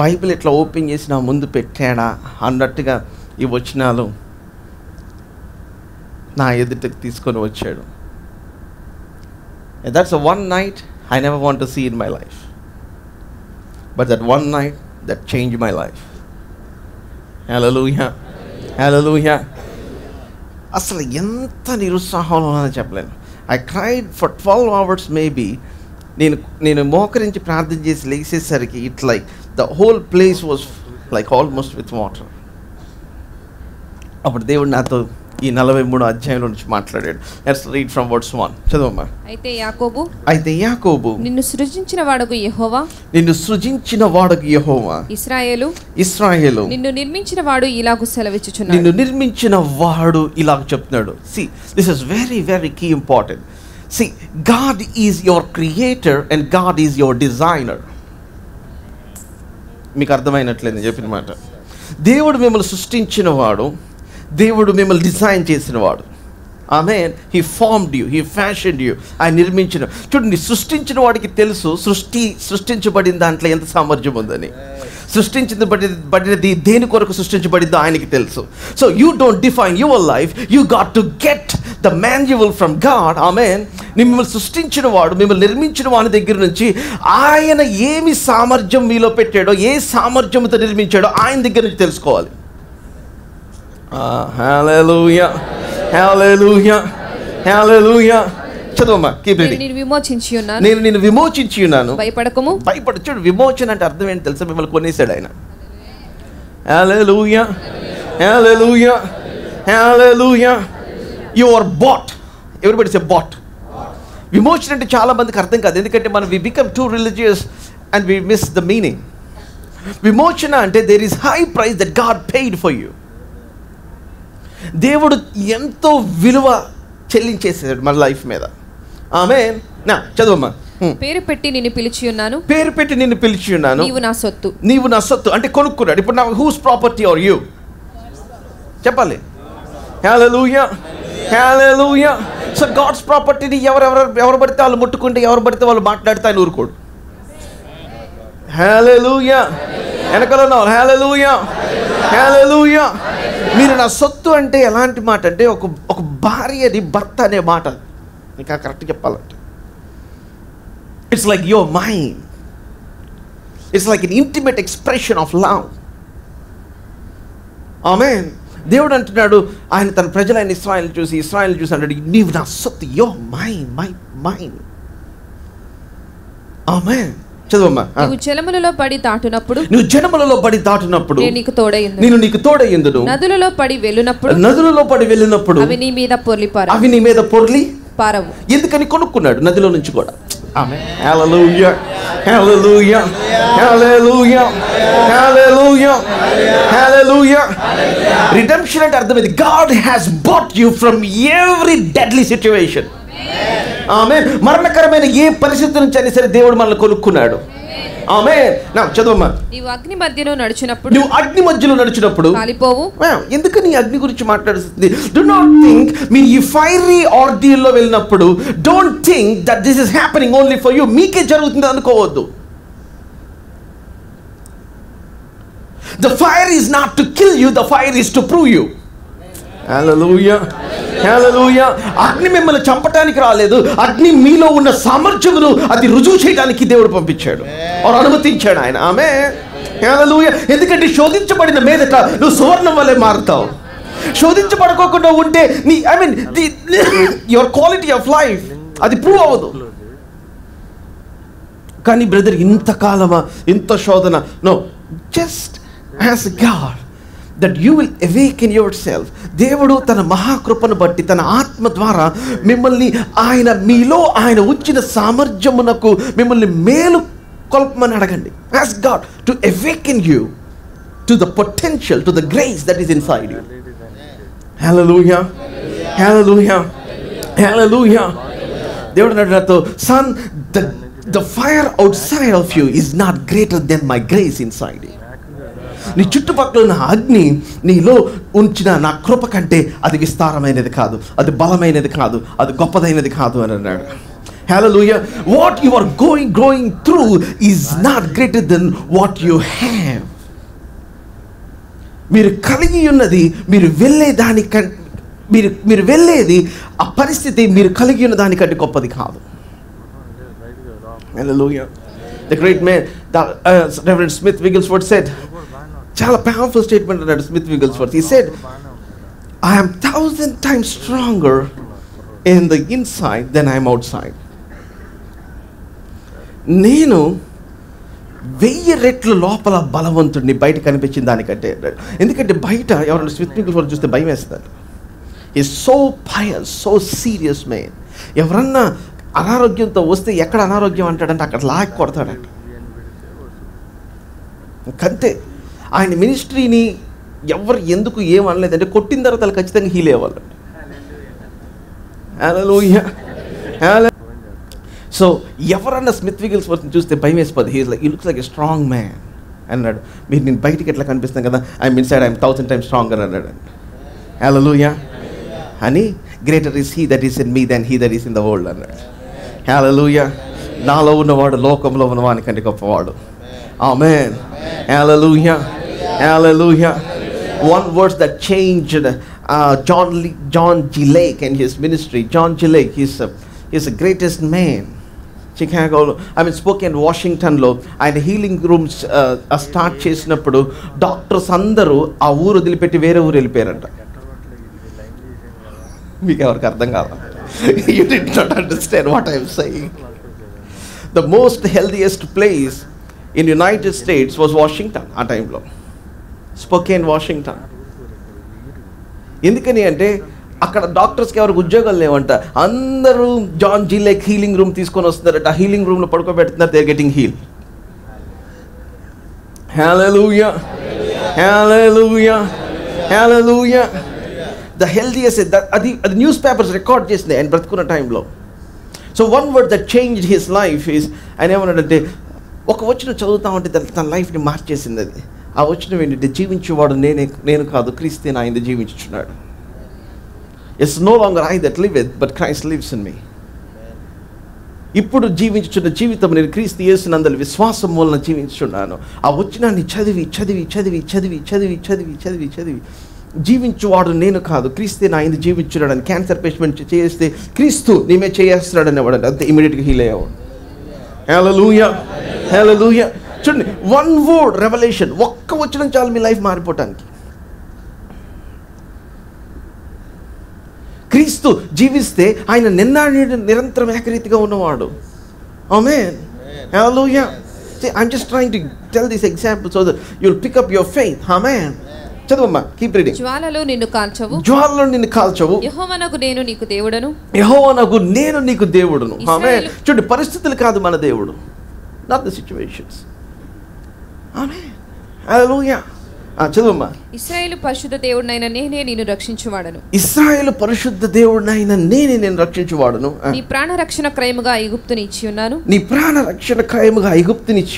బైబిల్ ఇట్లా ఓపెన్ చేసి నా ముందు పెట్టాడా అన్నట్టుగా ఈ వచనాలు నా ఎదుటికి తీసుకొని వచ్చాడు. That's a one night I never want to see in my life. But that one night that changed my life. Hallelujah. Hallelujah. అసలు ఎంత నిరుత్సాహంలో అని చెప్పలేను. I cried for 12 hours maybe. నేను మోకరించి ప్రార్థన చేసి లేచేసరికి it like the whole place was like almost with water. అప్పుడు దేవుడు నాతో ఈ 43వ అధ్యాయంలో నుంచి మాట్లాడాడు. Let's read from verse 1. చదవమ్మా. అయితే యాకోబు నిన్ను సృజించిన వాడగు యెహోవా ఇశ్రాయేలు నిన్ను నిర్మించిన వాడు ఇలాగు చెప్తున్నాడు. See, this is very very key important. See, God is your creator and God is your designer. మీకు అర్థమైనట్లేదు నేను చెప్పిన మాట. దేవుడు మిమ్మల్ని సృష్టించిన వాడు, దేవుడు మిమ్మల్ని డిజైన్ చేసిన వాడు. ఆమేన్. He formed you, He fashioned you. ఆయన నిర్మించిన. చూడండి, సృష్టించిన వాడికి తెలుసు సృష్టించబడిన దాంట్లో ఎంత సామర్థ్యం ఉందని. సృష్టించబడినది దేని కొరకు సృష్టించబడిందో ఆయనకి తెలుసు. So you don't define your life, you got to get the manual from God. Amen. మిమ్మల్ని సృష్టించిన వాడు, మిమ్మల్ని నిర్మించిన వాడి దగ్గర నుంచి ఆయన ఏమి సామర్థ్యం మీలో పెట్టాడో, ఏ సామర్థ్యంతో నిర్మించాడో ఆయన దగ్గర నుంచి తెలుసుకోవాలి. హల్లెలూయా, హల్లెలూయా, హల్లెలూయా. చదవమ్మా. నేను నిన్ను విమోచించి ఉన్నాను, భయపడకము. చూడు, విమోచన అంటే అర్థం ఏంటి తెలుసా? మిమ్మల్ని కొనేసాడు ఆయన. Hallelujah, hallelujah, hallelujah. You are bought. Everybody say bought. విమోచన అంటే చాలా మందికి అర్థం కాదు, ఎందుకంటే మనం we become too religious and we miss the meaning. విమోచన అంటే there is high price that God paid for you. దేవుడు ఎంతో విలువ చెల్లించేసాడు మన లైఫ్ మీద. ఆమేన్. నా చదవమ్మా. పేరు పెట్టి నిన్ను పిలిచి ఉన్నాను, నీవు నా సొత్తు అంటే కొనుక్కున్నాడు. ఇప్పుడు నా హూస్ ప్రాపర్టీ ఆర్ యూ చెప్పాలి. హల్లెలూయా, హల్లెలూయా. సో గాడ్స్ ప్రాపర్టీని ఎవరు పడితే వాళ్ళు ముట్టుకుంటే, ఎవరు పడితే వాళ్ళు మాట్లాడితే ఆయన ఊరుకోడు. హల్లెలూయా. వెనకాల ఉన్నారు. హల్లెలూయా, హల్లెలూయా. మీరు నా సొత్తు అంటే ఎలాంటి మాట అంటే ఒక భార్యని భర్త అనే మాట. ఇంకా కరెక్ట్ చెప్పాలంటే it's like your mind. It's like an intimate expression of love. Amen. దేవుడు అంటున్నాడు, ఆయన తన ప్రజలైన ఇశ్రాయేలు చూసి అంటాడు, నీవు నా సొత్తు, యువర్ మైండ్, మై మైండ్. ఆమేన్. చదవమ్మా. నువ్వు జలములలో పడి దాటునప్పుడు నేను నీకు తోడయ్యుందును. నదులలో పడి వెళ్ళినప్పుడు అవి నీ మీద పొర్లి పారవు. ఎందుకని కొనుక్కున్నాడు నదిలో నుంచి కూడా. ఆమేన్. హల్లెలూయా, హల్లెలూయా, హల్లెలూయా, హల్లెలూయా, హల్లెలూయా. రిడెంప్షన్ అంటే అర్థం ఇది. God has bought you from every deadly situation. Amen. మరణకరమైన ఏ పరిస్థితి నుంచి అయినా సరే దేవుడు మనల్ని కొనుక్కున్నాడు. ఆమేన్. నా చదవమ్మా. నీవు అగ్ని మధ్యలో నడిచినప్పుడు కాలిపోవు. ఎందుకని అగ్ని గురించి మాట్లాడుతుంది? డు నాట్ థింక్ మీ ఈ ఫైరీ ఆర్డియల్లో వెళ్ళినప్పుడు don't think that this is happening only for you. మీకే జరుగుతుంది అనుకోవద్దు. The fire is not to kill you, the fire is to prove you. Hallelujah, hallelujah. అగ్ని మిమ్మల్ని చంపడానికి రాలేదు, అగ్ని మీలో ఉన్న సామర్థ్యమును అది రుజువు చేయడానికి దేవుడు పంపించాడు, అనుమతించాడు ఆయన. ఆమేన్. హల్లెలూయా. ఎందుకంటే శోధించబడిన మీదట నువ్వు సువర్ణం వలె మారుతావు. శోధించబడుకోకుండా ఉంటే నీ యువర్ క్వాలిటీ ఆఫ్ లైఫ్ అది ప్రూవ్ అవ్వదు. కానీ బ్రదర్ ఇంతకాలమా, ఇంత శోధన, no, just as God that you will awaken yourself. దేవుడు తన మహాకృపను బట్టి తన ఆత్మ ద్వారా మిమ్మల్ని ఆయన మీలో ఆయన ఉంచిన సామర్థ్యమునకు మిమ్మల్ని మేలు కొల్పమని అడగండి. Ask God to awaken you to the potential, to the grace that is inside you. Hallelujah. Hallelujah. Hallelujah. దేవుడు నాతో, son, the fire outside of you is not greater than my grace inside you. నీ చుట్టుపక్కల ఉన్న అగ్ని నీలో ఉంచిన నా కృప కంటే అది విస్తారమైనది కాదు, అది బలమైనది కాదు, అది గొప్పదైనది కాదు అని అన్నాడు. Hallelujah. What you are going through is not greater than what you have. మీరు కలిగి ఉన్నది, మీరు వెళ్ళే దానికంటే మీరు వెళ్ళేది, ఆ పరిస్థితి మీరు కలిగి ఉన్న దానికంటే గొప్పది కాదు. Hallelujah. The great man, Reverend Smith Wigglesworth said, చాలా పవర్ఫుల్ స్టేట్మెంట్ అన్నాడు Smith విగిల్స్వర్త్. He said, I am 1,000 times stronger in the inside than I am outside. నేను 1000 రెట్లు లోపల బలవంతుడిని బయట కనిపించిన దానికంటే. ఎందుకంటే బయట ఎవరైనా స్మిత్ విగిల్స్వర్త్ చూస్తే భయం వేస్తారు. He is so pious, so serious man. ఎవరన్నా అనారోగ్యంతో వస్తే ఎక్కడ అనారోగ్యం అంటాడంటే అక్కడ లాక్ కొడతాడంట. అంతే. ఆయన మినిస్ట్రీని ఎవరు ఎందుకు ఏమనలేదంటే కొట్టిన తర్వాత ఖచ్చితంగా హీల్ అవ్వాలండి. హల్లెలూయా. సో ఎవరన్నా స్మిత్ విగిల్స్వర్త్ని చూస్తే భయం వేసిపోతుంది. He looks like a strong man అన్నాడు. మీరు నేను బయటికి ఎట్లా కనిపిస్తాను కదా, I'm inside I'm 1000 times stronger అన్నాడు. హల్లెలూయా. అని greater is he that is in me then he that is in the world అన్నాడు. హల్లెలూయా. నాలో ఉన్నవాడు లోకంలో ఉన్నవాని కంటే గొప్పవాడు. Amen. Hallelujah. Hallelujah. One verse that changed John G. Lake and his ministry. John G. Lake, he's the greatest man. Chicago, Spokane, Washington lo ఆయన హీలింగ్ రూమ్స్ స్టార్ట్ చేసినప్పుడు డాక్టర్స్ అందరూ ఆ ఊరు వదిలిపెట్టి వేరే ఊరు వెళ్ళిపోయారంట. మీకు ఎవరికి అర్థం కాదా? You did not understand what I am saying. The most healthiest place in United States was Washington ఆ టైంలో, స్పోకేన్, వాషింగ్టన్. ఎందుకని అంటే అక్కడ డాక్టర్స్కి ఎవరికి ఉద్యోగాలు లేవంట. అందరూ John G Lake healing room తీసుకొని వస్తున్నారట. ఆ హీలింగ్ రూమ్లో పడుకోబెడుతున్నారు. They are getting heal. Hallelujah. Hallelujah. Hallelujah. The healthiest, అది న్యూస్ పేపర్స్ రికార్డ్ చేసింది ఆయన బ్రతుకున్న టైంలో. So one word that changed his life is, ఆయన ఏమన్నాడంటే ఒక వచనం చదువుతా ఉంటే తన లైఫ్ని మార్చేసింది అది. ఆ వచనం ఏంటంటే, జీవించేవాడు నేను కాదు, క్రీస్తే నా యందు జీవించుచున్నాడు. It's no longer I that live but Christ lives in me. ఇప్పుడు జీవించుచున్న జీవితం నేను క్రీస్తు యేసునందు విశ్వాసం మూలన జీవించుచున్నాను. ఆ వచనాన్ని చదివి చదివి చదివి చదివి చదివి చదివి చదివి చదివి జీవించువాడు నేను కాదు, క్రీస్తే నా యందు జీవించున్నాడు అని క్యాన్సర్ పేషెంట్ చేస్తే క్రీస్తు నీమే చేస్తున్నాడు అనేవాడు. అంతే, ఇమీడియట్గా హీల్ అయ్యేవాడు. హల్లెలూయా. హల్లెలూయా. చూడండి, వన్ వర్డ్ రెవల్యూషన్, ఒక్క వచనం చాలు మీ లైఫ్ మారిపోవటానికి. క్రీస్తు జీవిస్తే ఆయన నిరంతరం ఏకరీతిగా ఉన్నవాడు. ఆమేన్. హల్లెలూయా. I'm just trying to tell this example so that you'll pick up your faith. Amen. చదువమ్మా, కీప్ రీడింగ్. జ్వాలలో నిన్ను కాల్చవు, యెహోవానగు నేను నీకు దేవుడను. ఆమేన్. చూడండి, పరిస్థితులు కాదు మన దేవుడు. Not the situations. Amen. Hallelujah. చదువమ్మా. ఇశ్రాయేలు పరిశుద్ధ దేవుడనైన నేనే నిన్ను రక్షించువాడను. ఇశ్రాయేలు పరిశుద్ధ దేవుడనైన నేనే నిన్ను రక్షించువాడను. నీ ప్రాణ రక్షణ క్రయముగా ఐగుప్తుని ఇచ్చి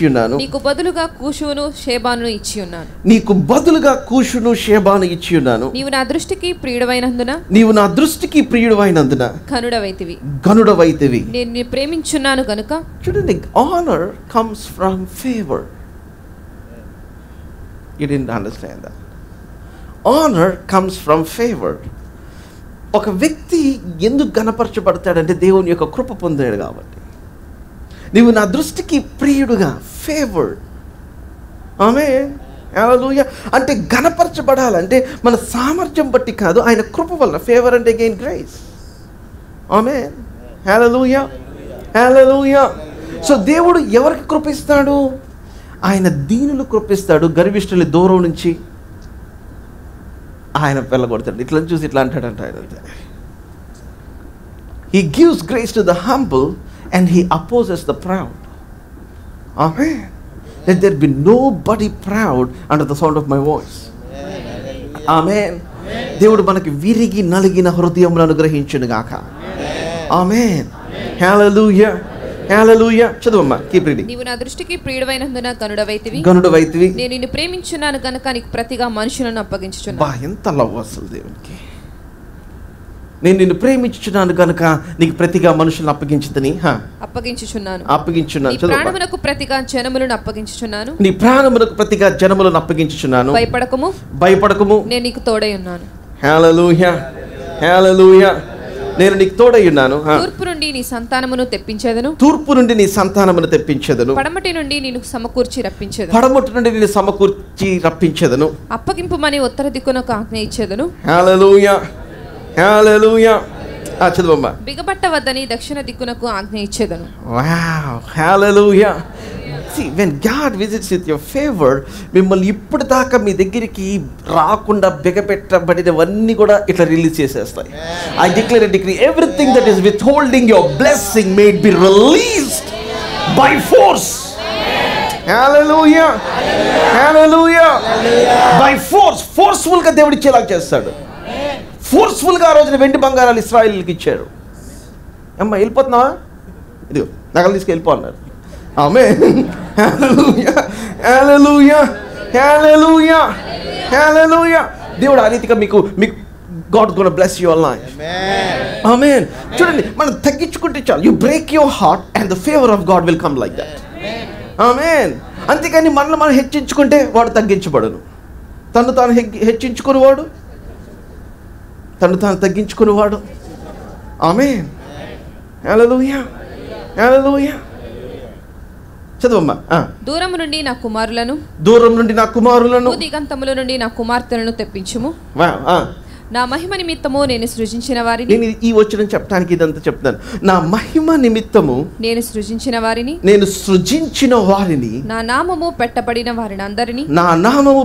ఉన్నాను. నీకు బదులుగా కూషును షేబాను ఇచ్చి ఉన్నాను. నీవు నా దృష్టికి ప్రియుడవైనందున ఘనుడవైతివి. నేను నిన్ను ప్రేమించున్నాను గనుక. చూడండి, honor comes from favor. You didn't understand that. Honor comes from favor. ఒక వ్యక్తి ఎందుకు ఘనపరచబడతాడంటే దేవుని యొక్క కృప పొందాడు కాబట్టి. నీవు నా దృష్టికి ప్రియుడుగా, ఫేవర్డ్. ఆమేన్. హల్లెలూయా. అంటే ఘనపరచబడాలంటే మన సామర్థ్యం బట్టి కాదు, ఆయన కృప వల్ల. Favour and again grace. Amen. Hallelujah. Hallelujah. So దేవుడు ఎవరికి కృపిస్తాడు? ఆయన దీనులు కృపిస్తాడు. గర్విష్ఠులు దూరం నుంచి ఆయన వెళ్ళగొడతాడు. ఇట్లా చూసి ఇట్లా అంటాడంట ఆయన. He gives grace to the humble and he opposes the proud. Amen. Let there be nobody proud under the sound of my voice. Amen. దేవుడు మనకి విరిగి నలిగిన హృదయములను అనుగ్రహించును గాక. ఆమేన్. హల్లెలూయా. హల్లెలూయా. చదువమ్మా. Keep reading. నీవు నా దృష్టికి ప్రియుడైనందున గనుడవైతివి. నేను నిన్ను ప్రేమించున్నాను గనుక నీకు ప్రతిగా మనుషులను అప్పగించుచున్నాను. బా, ఎంత లవ్ అసలు దేవునికి. నేను నిన్ను ప్రేమించుచున్నాను గనుక నీకు ప్రతిగా మనుషులను అప్పగించుచున్నాను. నీ ప్రాణమునకు ప్రతిగా జనములను అప్పగించుచున్నాను. భయపడకుము, నేను నీకు తోడై ఉన్నాను. హల్లెలూయా. హల్లెలూయా. నేను నీకు తోడై ఉన్నాను. తూర్పు నుండి నీ సంతానమును తెప్పించెదను. పడమటి నుండి నేను సమకూర్చి రప్పించెదను. అప్పగింపుమని ఉత్తర దిక్కునకు ఆజ్ఞ ఇచ్చెదను. హల్లెలూయా. హల్లెలూయా. చదువమ్మా. బిగబట్ట వద్దని దక్షిణ దిక్కునకు ఆజ్ఞ ఇచ్చెదను. Wow. Hallelujah. See, when God visits with your favor, మిమ్మల్ని ఇప్పటిదాకా మీ దగ్గరికి రాకుండా బిగపెట్టబడినవన్నీ కూడా ఇట్లా రిలీజ్ చేసేస్తాయి. I declare and decree everything that is withholding your blessing may be released by force. Hallelujah. Hallelujah. By force. Forceful గా దేవుడు ఇచ్చేలా చేస్తాడు. ఫోర్స్ఫుల్ గా ఆ రోజున వెండి బంగారాలు ఇశ్రాయేలుకి ఇచ్చారు. అమ్మా వెళ్ళిపోతున్నావా? ఇదిగో నగలు తీసుకెళ్ళిపో అన్నారు. ఆమేన్. హల్లెలూయా. హల్లెలూయా. హల్లెలూయా. హల్లెలూయా. దేవుడు ఆ రీతిగా మీకు God is going to bless your life. ఆమేన్. చూడండి, మనం తగ్గించుకుంటే చాలు. You break your heart and the favor of God will come like that. ఆమేన్. అంతేకాని మనల్ని మనం హెచ్చించుకుంటే వాడు తగ్గించబడను. తను తాను హెచ్చించుకునేవాడు, తను తాను తగ్గించుకునేవాడు. ఆమేన్. హల్లెలూయా. హల్లెలూయా. చదువమ్మా. దూరం నుండి నా కుమారులను దిగంతముల నుండి నా కుమార్తెలను తెప్పించుము. నా మహిమ నిమిత్తము నేను సృజించిన వారిని. నేను ఈ వచనం చెప్పడానికి ఇదంతా చెప్తాను. నా మహిమ నిమిత్తము నేను సృజించిన వారిని నా నామము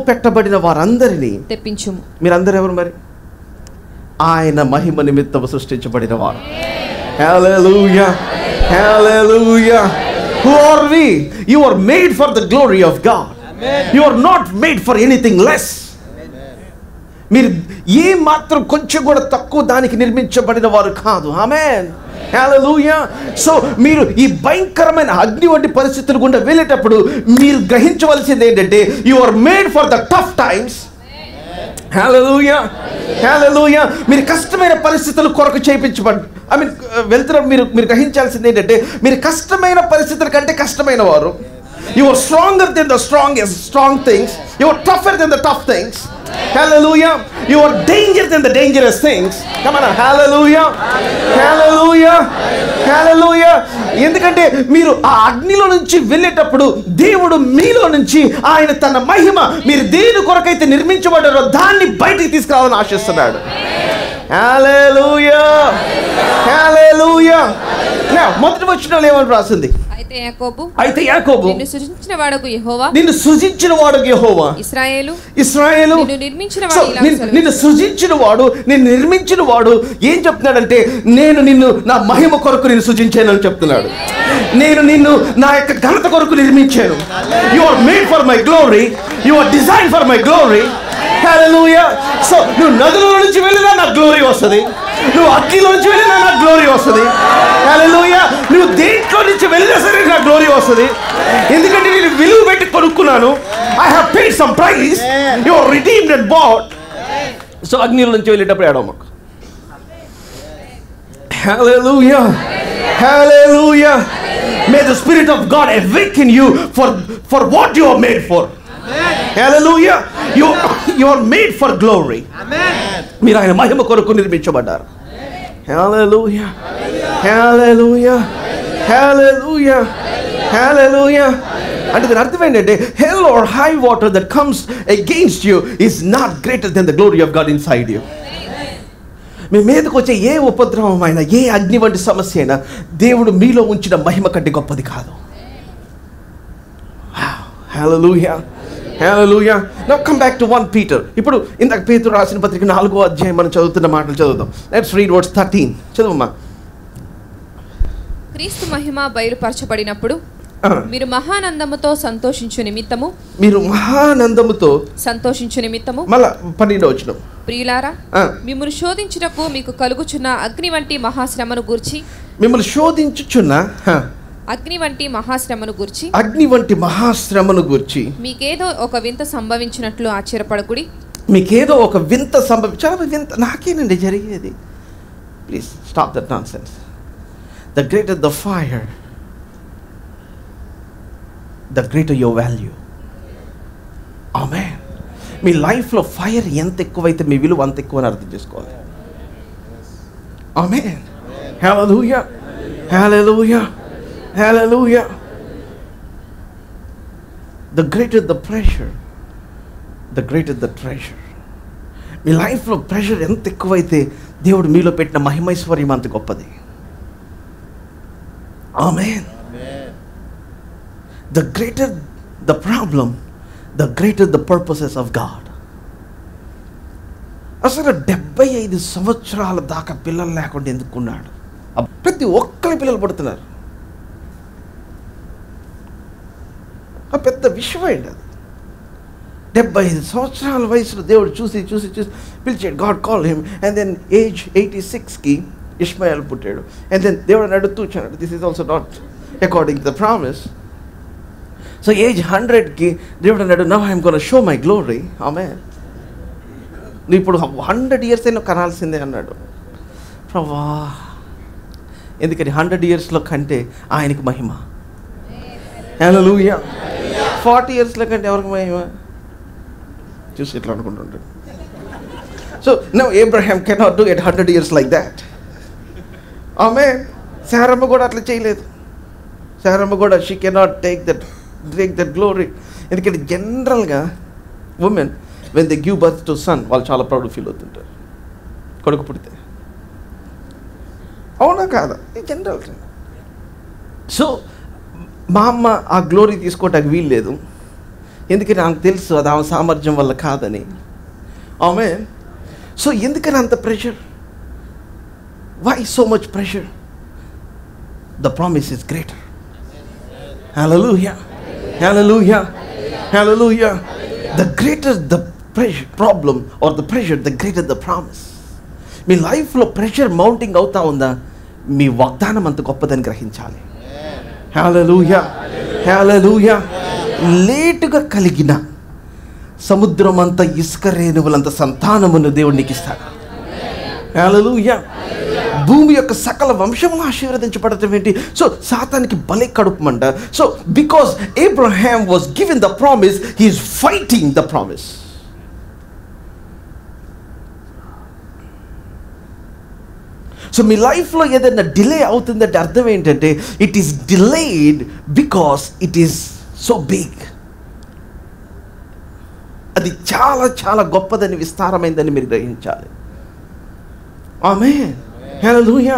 పెట్టబడిన వారందరినీ తెప్పించుము. మీరందరూ ఎవరు మరి? ఆయన మహిమ నిమిత్తము సృష్టించబడిన వారు. హల్లెలూయా. హల్లెలూయా. Who are we? You are made for the glory of God. Amen. You are not made for anything less. మీరు ఏ మాత్రం కొంచెం కూడా తక్కువ దానికి నిర్మించబడిన వారు కాదు. ఆమేన్. హల్లెలూయా. సో మీరు ఈ భయంకరమైన అగ్ని వంటి పరిస్థితులు గుండా వెళ్ళేటప్పుడు మీరు గ్రహించవలసింది ఏంటంటే you are made for the tough times. హల్లెలూయా. హల్లెలూయా. మీరు కష్టమైన పరిస్థితుల కొరకు చేయించబడ్డ వెళ్తున్న మీరు గ్రహించాల్సింది ఏంటంటే మీరు కష్టమైన పరిస్థితుల కంటే కష్టమైన వారు. You are stronger than the strong things. You are tougher than the tough things. Hallelujah. You are danger than the dangerous things. Come on. Hallelujah. Hallelujah. Hallelujah. ఎందుకంటే మీరు ఆ అగ్నిలో నుంచి వెళ్ళేటప్పుడు దేవుడు మీలో నుంచి ఆయన తన మహిమ మీరు దేని కొరకైతే నిర్మించబడ్డారో దాన్ని బయటికి తీసుకురావాలని ఆశిస్తున్నాడు. Hallelujah. Hallelujah. Now మొదటి వచనంలో ఏమని రాసింది? అయితే యాకోబు నిన్ను సృజించిన వాడగు యెహోవా ఇశ్రాయేలు నిన్ను నిర్మించిన వాడు ఏం చెప్తున్నాడంటే నేను నిన్ను నా మహిమ కొరకు నేను సృజించాను అని చెప్తున్నాడు. నేను నిన్ను నా యొక్క ఘనత కొరకు నిర్మించాను. You are made for my glory. You are design for my glory. Hallelujah. So నువ్వు నదుల నుంచి వెళ్ళినా నా గ్లోరీ వస్తుంది. నువ్వు అగ్నిలో నుంచి వెళ్ళినా నా గ్లోరీ వస్తుంది. హల్లెలూయా. నువ్వు దేంట్లో నుంచి వెళ్ళినా సరే నా గ్లోరీ వస్తుంది. ఎందుకంటే నేను విలువ పెట్టి కొనుక్కున్నాను. I have paid some price. You are redeemed and bought. So అగ్నిలో నుంచి వెళ్ళేటప్పుడు ఏడవమాకు. హల్లెలూయా. హల్లెలూయా. May the Spirit of God awaken you for what you are made for. Hallelujah. You are made for glory. Amen. మీరు ఆయన మహిమ కొరకు నిర్మించబడ్డారు. Hallelujah. Hallelujah. Hallelujah. Hallelujah. అంటే దాని అర్థం ఏంటంటే hell or high water that comes against you is not greater than the glory of God inside you. మీ మీదకి వచ్చే ఏ ఉపద్రవమైనా, ఏ అగ్ని వంటి సమస్య అయినా దేవుడు మీలో ఉంచిన మహిమ కంటే గొప్పది కాదు. Hallelujah. Hallelujah. Now come back to 1 Peter. ఇప్పుడు ఇందాక పేతురు రాసిన పత్రిక 4వ అధ్యాయం మనం చదువుతున్న మాటలు చదువుదాం. Let's read verse 13. చదువమ్మా. క్రీస్తు మహిమ బయలుపరచబడినప్పుడు మీరు మహానందముతో సంతోషించు నిమిత్తము మళ్ళా 12వ వచనం. ప్రియులారా, మిమ్మల్ని శోధించుటకు మీకు కలుగుచున్న అగ్ని వంటి మహాశ్రమను గూర్చి అగ్ని వంటి మహాశ్రమను గూర్చి మీకేదో ఒక వింత సంభవించినట్లు ఆశ్చర్యపడకుడి. మీకేదో ఒక వింత చాలా వింత నాకేనండి జరిగేది. Please stop that nonsense. The greater the fire, the greater your value. Amen. మీ లైఫ్లో ఫైర్ ఎంత ఎక్కువైతే మీ విలువ అంత ఎక్కువ అని అర్థం చేసుకోవాలి. Amen. Hallelujah. Hallelujah. Hallelujah. The greater the pressure, the greater the treasure. మీ లైఫ్లో ప్రెషర్ ఎంత ఎక్కువైతే దేవుడు మీలో పెట్టిన మహిమైశ్వర్యం అంత గొప్పది. Amen. The greater the problem, the greater the purposes of God. అసలు 75 సంవత్సరాల దాకా పిల్లలు లేకుండా ఎందుకున్నాడు? ప్రతి ఒక్కరి పిల్లలు పడుతున్నారు. ఆ పెద్ద విషయం ఏంటి అది? 75 సంవత్సరాల వయసులో దేవుడు చూసి పిలిచాడు. God called him, and then age 86కి Ishmael పుట్టాడు. And then దేవుడు అన్నాడు, చూచాడు, this is also not according to the promise. So age 100కి దేవుడు అన్నాడు, now I am going to show my glory. Amen. నువ్వు ఇప్పుడు 100 years అయినా కనాల్సిందే అన్నాడు. ప్రభా, ఎందుకని 100 yearsలో కంటే ఆయనకి మహిమ. హల్లెలూయా. 40 yearsలో కంటే ఎవరికి మహిమ? చూసి ఇట్లా అనుకుంటుంటాడు. So now Abraham cannot do it 100 years like that. Amen. Saramma కూడా అట్లా చేయలేదు. శారమ్మ కూడా she cannot take that glory. ఎందుకంటే జనరల్గా women when they give birth to son వాళ్ళు చాలా ప్రౌడ్ ఫీల్ అవుతుంటారు కొడుకు పుడితే. అవునా కాదా? జనరల్. సో మా అమ్మ ఆ గ్లోరీ తీసుకోవటానికి వీలు లేదు. ఎందుకని నాకు తెలుసు అది ఆమె సామర్థ్యం వల్ల కాదని. ఆమెన్. సో ఎందుకని అంత pressure? Why so much pressure? The promise is greater. Hallelujah. Hallelujah. Hallelujah. The greater the pressure problem or the pressure, the greater the promise. మీ లైఫ్లో ప్రెషర్ మౌంటింగ్ అవుతా ఉందా? మీ వాగ్దానం అంత గొప్పదని గ్రహించాలి. Hallelujah. Hallelujah. లేటుగా కలిగిన సముద్రం అంత ఇసుక రేణువులంత సంతానమును దేవుడు నీకు ఇస్తాడు. Hallelujah. భూమి యొక్క సకల వంశములు ఆశీర్వదించబడటం ఏంటి? సో సాతానికి బలి కడుపుమంట. So because Abraham was given the promise, he is fighting the promise. So మీ లైఫ్లో ఏదైనా డిలే అవుతుందంటే అర్థం ఏంటంటే it is delayed because it is so big. అది చాలా చాలా గొప్పదని, విస్తారమైందని మీరు గ్రహించాలి. ఆమేన్. హల్లెలూయా.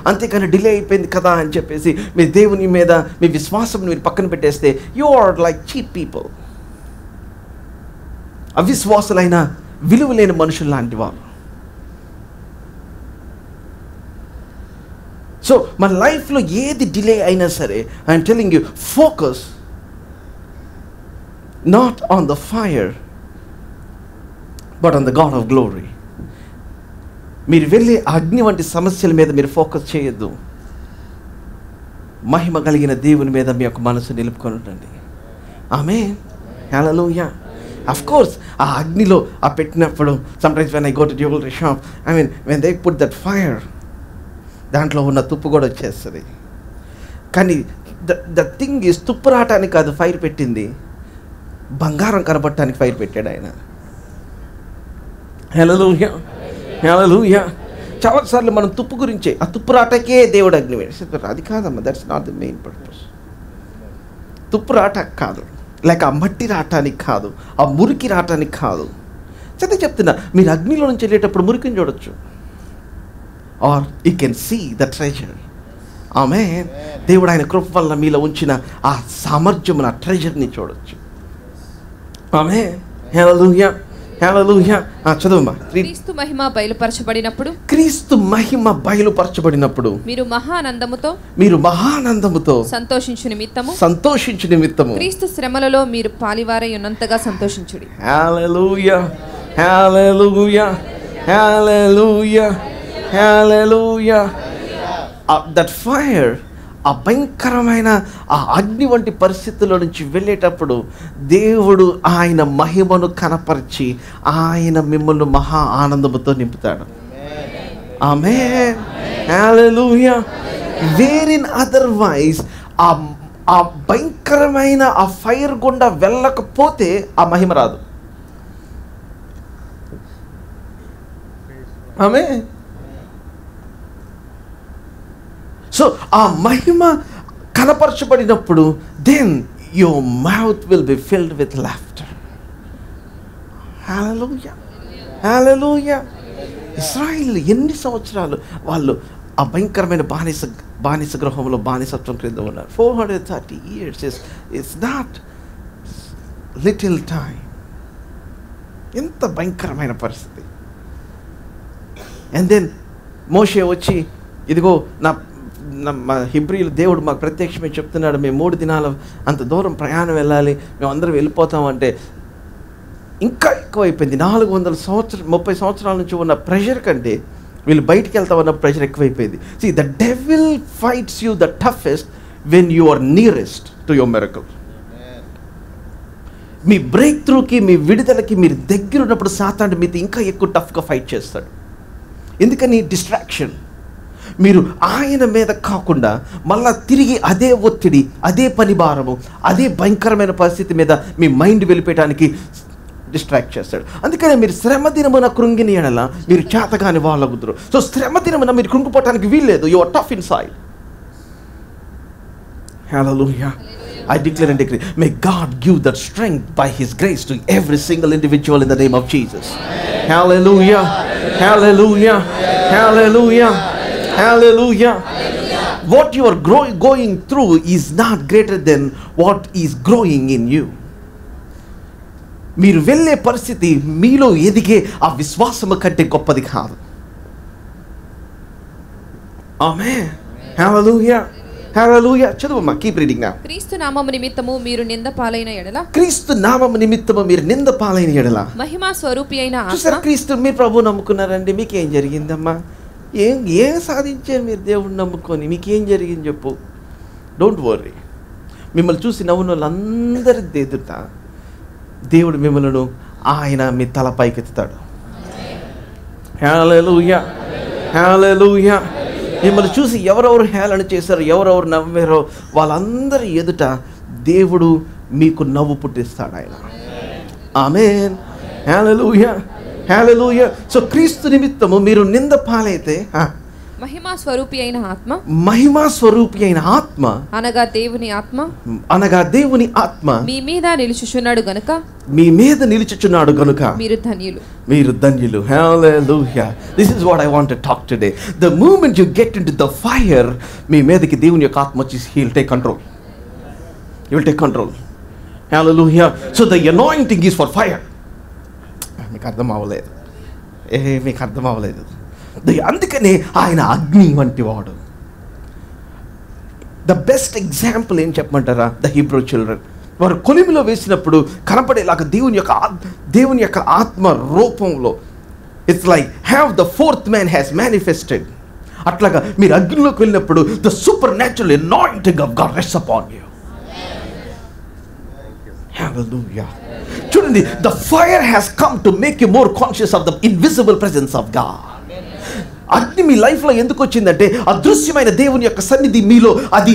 అంతేకాని డిలే అయిపోయింది కదా అని చెప్పేసి మీ దేవుని మీద మీ విశ్వాసం మీరు పక్కన పెట్టేస్తే you are like cheap people. అవిశ్వాసులైన విలువ లేని మనుషులు లాంటి వారు. సో మన లైఫ్లో ఏది డిలే అయినా సరే I'm telling you, focus not on the fire but on the God of glory. మీరు వెళ్ళే అగ్ని వంటి సమస్యల మీద మీరు ఫోకస్ చేయొద్దు. మహిమ కలిగిన దేవుని మీద మీ యొక్క మనసు నిలుపుకొని ఉండండి. ఆమేన్. హల్లెలూయా. అఫ్ కోర్స్ ఆ అగ్నిలో ఆ పెట్టినప్పుడు sometimes when I go to jewellery shop, I mean when they put that fire, దాంట్లో ఉన్న తుప్పు కూడా వచ్చేస్తుంది. కానీ ద థింగ్ ఈజ్ తుప్పు రావటానికి కాదు ఫైర్ పెట్టింది, బంగారం కనబడటానికి ఫైర్ పెట్టాడు ఆయన. హల్లెలూయా. హల్లెలూయా. చాలాసార్లు మనం తుప్పు గురించే, ఆ తుప్పు రాటకే దేవుడు అగ్ని వేసి, అది కాదమ్మా, that's not the main purpose. తుప్పు రావటానికి కాదు, లేక ఆ మట్టి రావటానికి కాదు, ఆ మురికి రావటానికి కాదు. చెప్తున్నా, మీరు అగ్నిలో నుంచి వెళ్ళేటప్పుడు మురికిని చూడొచ్చు, or you can see the treasure. Amen. దేవుడు ఆయన కృప వల్ల మీలో ఉంచిన ఆ సామర్థ్యం, ఆ ట్రెజర్ని చూడొచ్చు. ఆమేన్. హల్లెలూయా, హల్లెలూయా. చదువమ్మా. క్రీస్తు మహిమ బయలుపరచబడినప్పుడు, క్రీస్తు మహిమ బయలుపరచబడినప్పుడు మీరు మహానందముతో సంతోషించు నిమిత్తము క్రీస్తు శ్రమలలో మీరు పాలివారై ఉన్నంతగా సంతోషించుడి. హల్లెలూయా, హల్లెలూయా, హల్లెలూయా, హల్లెలూయా. దట్ ఫైర్, ఆ భయంకరమైన ఆ అగ్ని వంటి పరిస్థితుల్లో నుంచి వెళ్ళేటప్పుడు దేవుడు ఆయన మహిమను కనపరిచి ఆయన మిమ్మల్ని మహా ఆనందముతో నింపుతాడు. ఆమేన్. హల్లెలూయా. వేరిన్ అదర్వైజ్ ఆ భయంకరమైన ఆ ఫైర్ గుండా వెళ్ళకపోతే ఆ మహిమ రాదు. ఆమేన్. సో ఆ మహిమ కనపరచబడినప్పుడు then your mouth will be filled with laughter. Hallelujah, hallelujah. ఇశ్రాయేలు ఎన్ని సంవత్సరాలు వాళ్ళు ఆ భయంకరమైన బానిస గృహంలో బానిసత్వం క్రింద ఉన్నారు. 430 years is not little time. ఎంత భయంకరమైన పరిస్థితి. అండ్ దెన్ మోషే వచ్చి, ఇదిగో నా హిబ్రీలు దేవుడు మాకు ప్రత్యక్షమే చెప్తున్నాడు, మేము 3 దినాలు అంత దూరం ప్రయాణం వెళ్ళాలి, మేము అందరం వెళ్ళిపోతామంటే ఇంకా ఎక్కువైపోయింది. 30 సంవత్సరాల నుంచి ఉన్న ప్రెషర్ కంటే వీళ్ళు బయటికి వెళ్తామన్న ప్రెషర్ ఎక్కువైపోయింది. See, the devil fights you the toughest when you are nearest to your miracle. మీ బ్రేక్ త్రూకి, మీ విడుదలకి మీరు దగ్గర ఉన్నప్పుడు సాతానుడు మీతో ఇంకా ఎక్కువ టఫ్గా ఫైట్ చేస్తాడు. ఎందుకని? డిస్ట్రాక్షన్. మీరు ఆయన మీద కాకుండా మళ్ళా తిరిగి అదే ఒత్తిడి, అదే పని భారము, అదే భయంకరమైన పరిస్థితి మీద మీ మైండ్ వెళ్ళిపోయడానికి డిస్ట్రాక్ట్ చేస్తాడు. అందుకనే మీరు శ్రమ దినమున కృంగిని ఎడల మీరు చేతగాని వాళ్ళగుదురు. సో శ్రమ దినమున మీరు కృంగిపోవటానికి వీల్లేదు. You are tough inside. హల్లెలూయా. I declare and decree, may God give that strength by His grace to every single individual in the name of Jesus. Hallelujah, hallelujah, hallelujah, hallelujah. What you are going through is not greater than what is growing in you. మీరు వెళ్ళే పరిస్థితి మీలో ఎదిగే ఆ విశ్వాసము కంటే గొప్పది కాదు. ఆమేన్. హల్లెలూయా, హల్లెలూయా. చదువమ్మా, కీప్ రీడింగ్ నౌ. క్రీస్తు నామము నిమిత్తము మీరు నింద పాలైన ఎడల, క్రీస్తు నామము నిమిత్తము మీరు నింద పాలైన ఎడల, మహిమా స్వరూపి అయిన ఆత్మ. క్రీస్తు, మీరు ప్రభు నమ్ముకున్నారండి, మీకేం జరిగిందమ్మా? ఏం సాధించారు మీరు దేవుడిని నమ్ముకొని? మీకేం జరిగింది చెప్పు. Don't worry. మిమ్మల్ని చూసి నవ్వున వాళ్ళందరి ఎదుట దేవుడు మిమ్మల్ని ఆయన మీ తల పైకెత్తుతాడు. హల్లెలూయా, హల్లెలూయా. మిమ్మల్ని చూసి ఎవరెవరు హేళన చేశారో, ఎవరెవరు నవ్వారో వాళ్ళందరి ఎదుట దేవుడు మీకు నవ్వు పుట్టిస్తాడు ఆయన. ఆమేన్. హల్లెలూయా, హల్లెలూయా. సో క్రీస్తు నిమిత్తము మీరు నింద పాలైతే మహిమా స్వరూపి అయిన ఆత్మ, మహిమా స్వరూపి అయిన ఆత్మ అనగా దేవుని ఆత్మ, అనగా దేవుని ఆత్మ మీ మీద నిలుచుచున్నాడు గనుక, మీ మీద నిలుచుచున్నాడు గనుక మీరు ధన్యులు, మీరు ధన్యులు. Hallelujah. This is what I want to talk today. The moment you get into the fire, మీ మీదకి దేవుని యొక్క ఆత్మ వచ్చి he will take control. He will take control. Hallelujah. So the anointing is for fire. మీకు అర్థం అవ్వలేదు, మీకు అర్థం అవ్వలేదు. అందుకనే ఆయన అగ్ని వంటి వాడు. ద బెస్ట్ ఎగ్జాంపుల్ ఏం చెప్పమంటారా? The Hebrew children. వారు కొలిమిలో వేసినప్పుడు కనపడేలాగా దేవుని యొక్క ఆత్మ రూపంలో, it's like have the fourth man has manifested. అట్లాగా మీరు అగ్నిలోకి వెళ్ళినప్పుడు the super natural anointing of God rests upon you. Hallelujah. చూడండి, the fire has come to make you more conscious of the invisible presence of God. అగ్ని మీ లైఫ్లో ఎందుకు వచ్చిందంటే అదృశ్యమైన దేవుని యొక్క సన్నిధి మీలో అది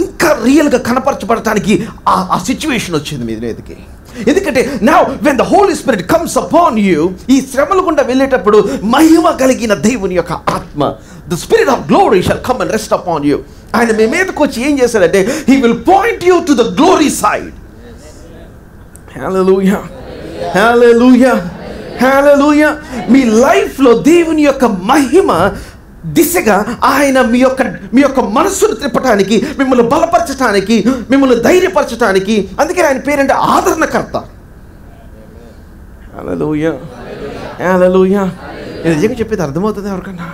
ఇంకా రియల్గా కనపరచబడటానికి ఆ సిచ్యువేషన్ వచ్చింది మీ మీదకి. ఎందుకంటే now when the Holy Spirit comes upon you, ఈ శ్రమల గుండా వెళ్ళేటప్పుడు మహిమ కలిగిన దేవుని యొక్క ఆత్మ, the spirit of glory shall come and rest upon you. ఆయన మీ మీదకి వచ్చి ఏం చేశాడంటే he will point you to the glory side. హల్లెలూయా, హల్లెలూయా, హల్లెలూయా. మీ లైఫ్లో దేవుని యొక్క మహిమ దిశగా ఆయన మీ యొక్క మనస్సును తిప్పటానికి, మిమ్మల్ని బలపరచటానికి, మిమ్మల్ని ధైర్యపరచటానికి, అందుకే ఆయన పేరంటే ఆదరణకర్త. హల్లెలూయా, హల్లెలూయా. నేను నిజంగా చెప్పేది అర్థమవుతుంది ఎవరికన్నా?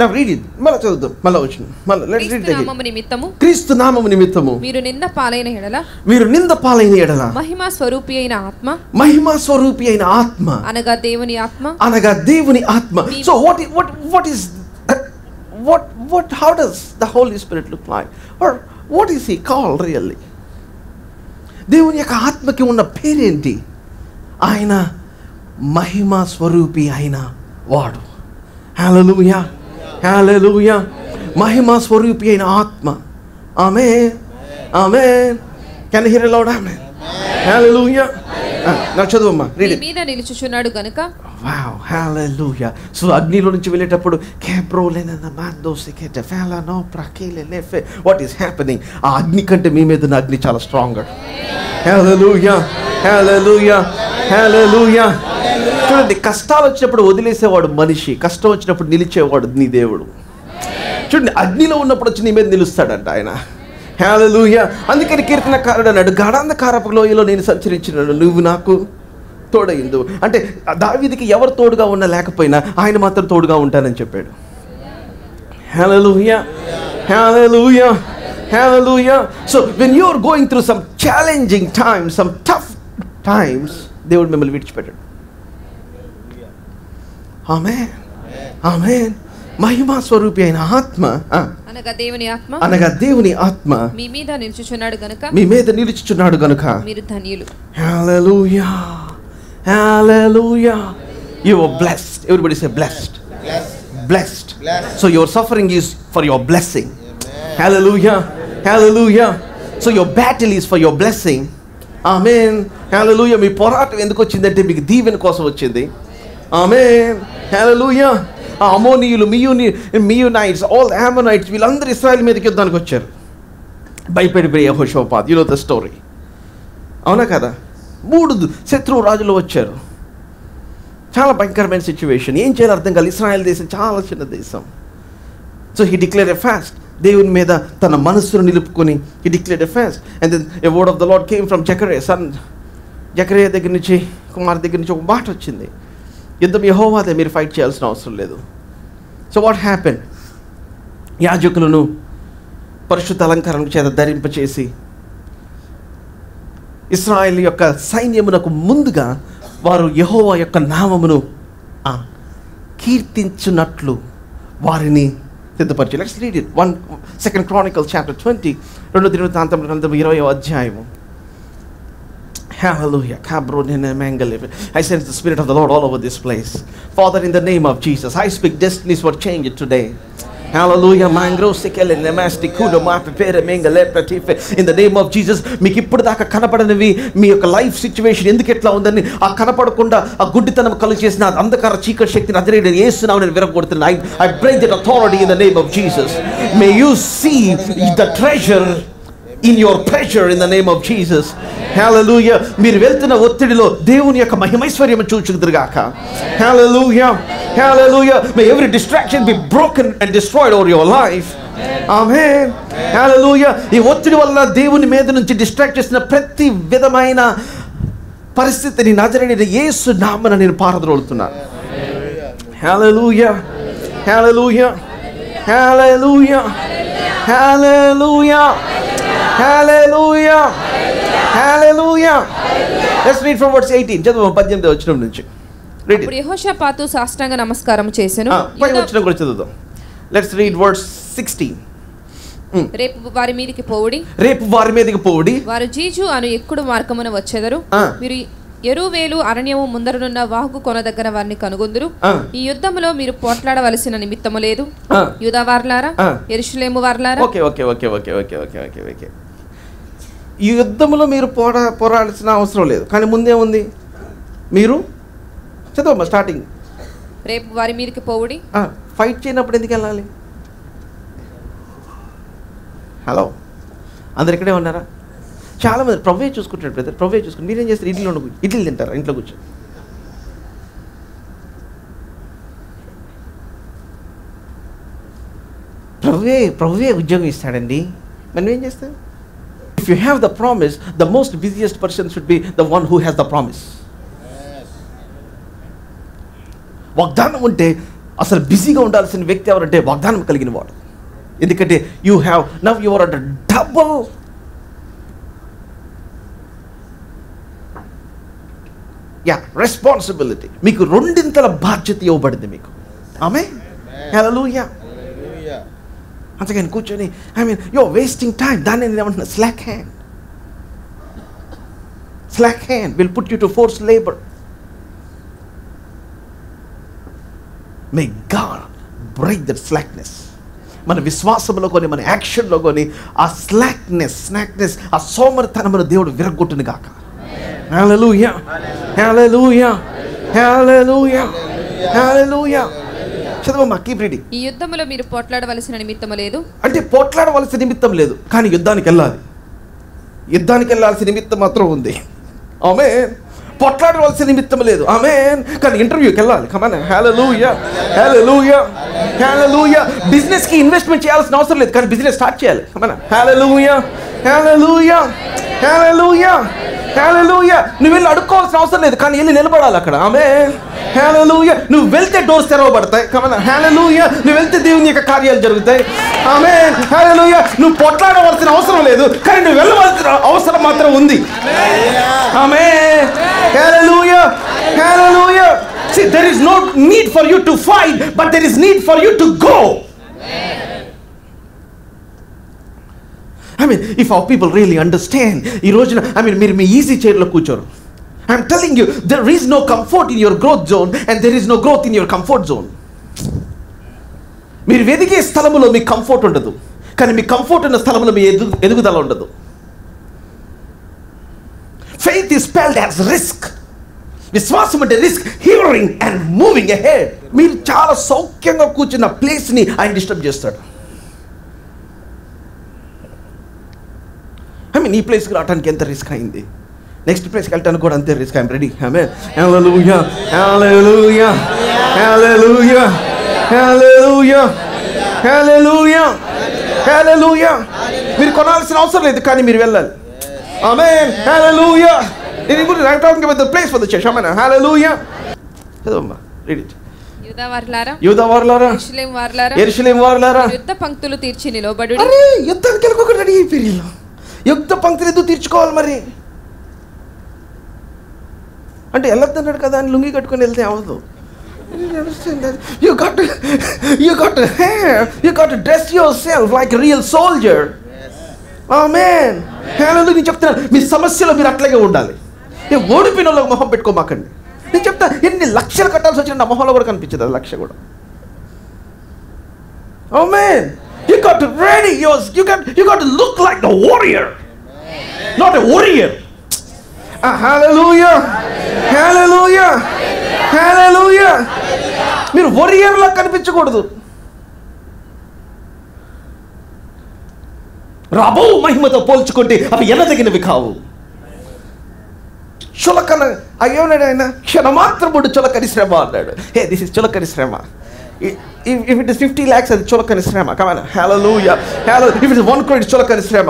Now read it. మళ్ళా చదువుదాం. మళ్ళా వచ్చిన క్రీస్తు నామము నిమిత్తము మీరు నింద పాలైన ఎడల మహిమా స్వరూపి అయిన ఆత్మ అనగా దేవుని ఆత్మ. So what is how does the Holy Spirit look like, or what is he called really? దేవుని యొక్క ఆత్మకి ఉన్న పేరేంటి? ఆయన మహిమా స్వరూపి అయిన వాడు. హల్లెలూయా, హల్లెలూయా. మహిమా స్వరూపి అయిన ఆత్మ. ఆమేన్, ఆమేన్. Can you hear a loud amen? హల్లెలూయా. నా చదువమ్మా, read it. మీద నిలుచుచున్నాడు గనుక. Wow, hallelujah. సో అగ్నిలో నుంచి వెళ్ళేటప్పుడు what is happening? ఆ అగ్ని కంటే మీ మీద ఉన్న అగ్ని చాలా స్ట్రాంగర్. హల్లెలూయా, హల్లెలూయా, హల్లెలూయా. చూడండి, కష్టాలు వచ్చినప్పుడు వదిలేసేవాడు మనిషి, కష్టం వచ్చినప్పుడు నిలిచేవాడు నీ దేవుడు. చూడండి, అగ్నిలో ఉన్నప్పుడు వచ్చి నీ మీద నిలుస్తాడంట ఆయన. హల్లెలూయా. అందుకని కీర్తనకారుడు అన్నాడు, గాఢాంధకారపు లోయలో నేను సంచరించినాను, నువ్వు నాకు తోడైందు. అంటే దావీదుకి ఎవరు తోడుగా ఉన్నా లేకపోయినా ఆయన మాత్రం తోడుగా ఉంటానని చెప్పాడు. Hallelujah, hallelujah, hallelujah. So when you are going through some challenging times, some tough times, దేవుడు మిమ్మల్ని విడిచిపెట్టాడు. ఆమేన్, ఆమేన్. మహిమా స్వరూపి అయిన ఆత్మ అనగా దేవుని ఆత్మ మీ మీద నిలుచుచున్నాడు గనుక మీరు ధన్యులు. హల్లెలూయా, hallelujah. You are blessed. Everybody say blessed. Blessed. So your suffering is for your blessing. Hallelujah, hallelujah. So your battle is for your blessing. Amen, hallelujah. మీ పోరాటం ఎందుకు వచ్చిందంటే మీకు దీవెన కోసం వచ్చింది. Amen, hallelujah. అమోనీయులు, మియూనైట్స్, ఆల్ అమోనైట్స్, వీళ్ళందరూ ఇశ్రాయేల్ మీదకి యుద్ధానికి వచ్చారు. భయపడిపోయి యెహోషాపాత్, యు నో ద స్టోరీ. అవునా కదా? 3 శత్రువు రాజులు వచ్చారు. చాలా భయంకరమైన సిచ్యువేషన్. ఏం చేయాలో అర్థం కాదు. ఇశ్రాయేల్ దేశం చాలా చిన్న దేశం. So he declare a fast. దేవుని మీద తన మనస్సును నిలుపుకొని he declare a fast. And then a word of the Lord came from Zechariah దగ్గర నుంచి, కుమార్ దగ్గర నుంచి ఒక మాట వచ్చింది, యుద్ధం యెహోవాదే, మీరు ఫైట్ చేయాల్సిన అవసరం లేదు. So what happen? యాజకులను పరిశుద్ధ అలంకారం చేత ధరింపచేసి ఇశ్రాయేల్ యొక్క సైన్యమునకు ముందుగా వారు యెహోవా యొక్క నామమును కీర్తించున్నట్లు వారిని సిద్ధపరిచారు. Let's read it. 2 Chronicles chapter 20, 2 దినవృత్తాంతముల గ్రంథం 20వ అధ్యాయము. Hallelujah. I sense the Spirit of the Lord all over this place. Father, in the name of Jesus, I speak destinies were changed today. Hallelujah. In the name of Jesus, మీకు ఇప్పుడు దాకా కనపడనివి, మీ యొక్క లైఫ్ సిచ్యువేషన్ ఎందుకు ఎట్లా ఉందని ఆ కనపడకుండా ఆ గుడ్డితనం కలుగు చేసిన అంధకార చీకటి శక్తిని అదిరేయడం యేసునామమున నేను విరగొడుతున్నాను. I break that authority in the name of Jesus. May you see the treasure in your pressure in the name of Jesus. Hallelujah. మీరు వెళ్తున్న ఒత్తిడిలో దేవుని యొక్క మహిమైశ్వర్యము చూచుదురుగాక. Hallelujah, hallelujah. May every distraction be broken and destroyed over your life. Amen, hallelujah. ఈ ఒత్తిడి వల్ల దేవుని మీద నుంచి డిస్ట్రాక్ట్ చేసిన ప్రతి విధమైన పరిస్థితిని నజరేయుడైన యేసు నామమున నేను పారద్రోలుతున్నాను. Hallelujah, hallelujah, hallelujah, hallelujah, hallelujah, hallelujah. Let's read from verse 18. చదువు 18వ వచనం నుంచి. అప్పుడు యెహోషాపాతు సాష్టాంగ నమస్కారం చేసెను. పై వచనం కూడా చదువుదాం. Let's read verse 16. రేపు వారి మీదకి పోవుడి, వారు జీజు అను ఎక్కుడు మార్గమున వచ్చెదరు. మీరు యెరూవేలు అరణ్యము ముందరనున్న వాహు కొన దగ్గర వారిని కనుగొందురు. ఈ యుద్ధములో మీరు పోట్లాడవలసిన నిమిత్తము లేదు. యూదా వారలారా, యెరూషలేము వారలారా. ఓకే. ఈ యుద్ధములో మీరు పోరాడాల్సిన అవసరం లేదు, కానీ ముందే ఉంది. మీరు చదవమ్మా స్టార్టింగ్. రేపు వారి మీదకి పోవుడి. ఫైట్ చేయనప్పుడు ఎందుకు వెళ్ళాలి? హలో, అందరు ఇక్కడే ఉన్నారా? చాలామంది ప్రభువే చూసుకుంటాడు బ్రదర్, ప్రభువే చూసుకుంటారు. మీరేం చేస్తారు? ఇడ్లీ తింటారా ఇంట్లో కూర్చొని? ప్రభువే ఉద్యోగం ఇస్తాడండి, మనం ఏం చేస్తాం? If you have the promise, the most busiest person should be the one who has the promise. వాగ్దానం ఉంటే అసలు బిజీగా ఉండాల్సిన వ్యక్తి ఎవరంటే వాగ్దానం కలిగిన వాడు. ఎందుకంటే you have now your at double responsibility. మీకు రెండింతల బాధ్యత ఇవ్వబడింది మీకు. ఆమేన్, హల్లెలూయా. అంతకని కూర్చొని యువర్ వేస్టింగ్ టైం. దాన్ని నేను ఏమంటున్నా? Slack hand. Slack hand will put you to force labour. May God break that slackness. మన విశ్వాసంలో కొని, మన యాక్షన్లో కొని ఆ స్నాక్నెస్, ఆ సోమరితనమును దేవుడు విరగొట్టును గాక. హల్లెలూయా, హల్లెలూయా, హల్లెలూయా, హల్లెలూయా. చదవమ్మా, కీప్ రీడింగ్. ఈ యుద్ధములో మీరు పోట్లాడవలసిన నిమిత్తం లేదు. అంటే పోట్లాడవలసిన నిమిత్తం లేదు, కానీ యుద్ధానికి వెళ్ళాలి. యుద్ధానికి వెళ్ళాల్సిన నిమిత్తం మాత్రం ఉంది. ఆమేన్. పోట్లాడవలసిన నిమిత్తం లేదు. ఆమేన్. కానీ ఇంటర్వ్యూకి వెళ్ళాలి. కమాన్, హల్లెలూయా, హల్లెలూయా, హల్లెలూయా. బిజినెస్ కి ఇన్వెస్ట్మెంట్ చేయాల్సిన అవసరం లేదు, కానీ బిజినెస్ స్టార్ట్ చేయాలి. కమాన్, హల్లెలూయా, హల్లెలూయా, హల్లెలూయా, హల్లెలూయా. నువ్వు వెళ్ళి అడుక్కోవాల్సిన అవసరం లేదు, కానీ వెళ్ళి నిలబడాలి అక్కడ. ఆమేన్, హల్లెలూయా. నువ్వు వెళ్తే డోర్స్ తెరవబడతాయి. కమాన్, హల్లెలూయా. నువ్వు వెళ్తే దేవుని యొక్క కార్యాలు జరుగుతాయి. ఆమేన్, హల్లెలూయా. నువ్వు పోట్లాడవలసిన అవసరం లేదు, కానీ నువ్వు వెళ్ళవలసిన అవసరం మాత్రం ఉంది. ఆమేన్, హల్లెలూయా, హల్లెలూయా. See, there is no need for you to fight, but there is need for you to go. If our people really understand, ఈ రోజున మీరు మీ ఈజీ చైర్లో కూర్చోరు. I'm telling you, there is no comfort in your growth zone and there is no growth in your comfort zone. మీరు వెదిగే స్థలములో మీ కంఫర్ట్ ఉండదు, కానీ మీ కంఫర్ట్ ఉన్న స్థలంలో మీ ఎదుగుదల ఉండదు. Faith is spelled as risk. విశ్వాసం అంటే risk, hearing and moving ahead. మీరు చాలా సౌఖ్యంగా కూర్చున్న ప్లేస్ని ఆయన డిస్టర్బ్ చేస్తాడు. ఈ ప్లేస్కి రావడానికి ఎంత రిస్క్ అయింది, నెక్స్ట్ ప్లేస్కి వెళ్ళడానికి కూడా అంతే రిస్క్. I'm ready. ఆమేన్, హల్లెలూయా, హల్లెలూయా, హల్లెలూయా, హల్లెలూయా, హల్లెలూయా, హల్లెలూయా. మీరు కొనాల్సిన అవసరం లేదు, కానీ మీరు వెళ్ళాలి. ఆమేన్, హల్లెలూయా. I'm talking about the place for the church. Amen. Hallelujah. చదవమ్మా, read it. యూదావారులారా, యెరూషలేము వారులారా, యుద్ధ పంక్తులు తీర్చి నిలబడుడి. అరే, యుద్ధానికి వెళ్ళకొకటి రెడీ అయిపోయారు. యుద్ధ పంక్తులు ఎందుకు తీర్చుకోవాలి మరి? అంటే వెళ్ళొద్దన్నాడు కదా అని లుంగి కట్టుకొని వెళ్తే అవ్వదు. You got to dress yourself like a real soldier. ఆమేన్, హల్లెలూయా. నేను చెప్తున్నాను, మీ సమస్యలో మీరు అట్లాగే ఉండాలి. ఓడిపోయిన వాళ్ళకి మొహం పెట్టుకోమాకండి. నేను చెప్తా, ఎన్ని లక్షలు కట్టాల్సి వచ్చిన నా మొహంలో కూడా కనిపించదు అది లక్ష కూడా. ఆమేన్. You got to ready yours. You got to look like the warrior, not a warrior. Hallelujah, hallelujah, hallelujah. మీరు warrior లా కనిపించకూడదు. రాబో మహిమతో పోల్చుకుంటే అవి ఎనదగినవి కావు. చులకన అయ్యోనాడు ఆయన, క్షణమాత్రముడు చులకని శ్రమ అన్నాడు. హే, దిస్ ఇస్ చులకని శ్రమ. If it is 50 lakhs, అది చులకని శ్రమ. Come on, hallelujah, hallelujah. If it is 1 crore, it's చులకని శ్రమ.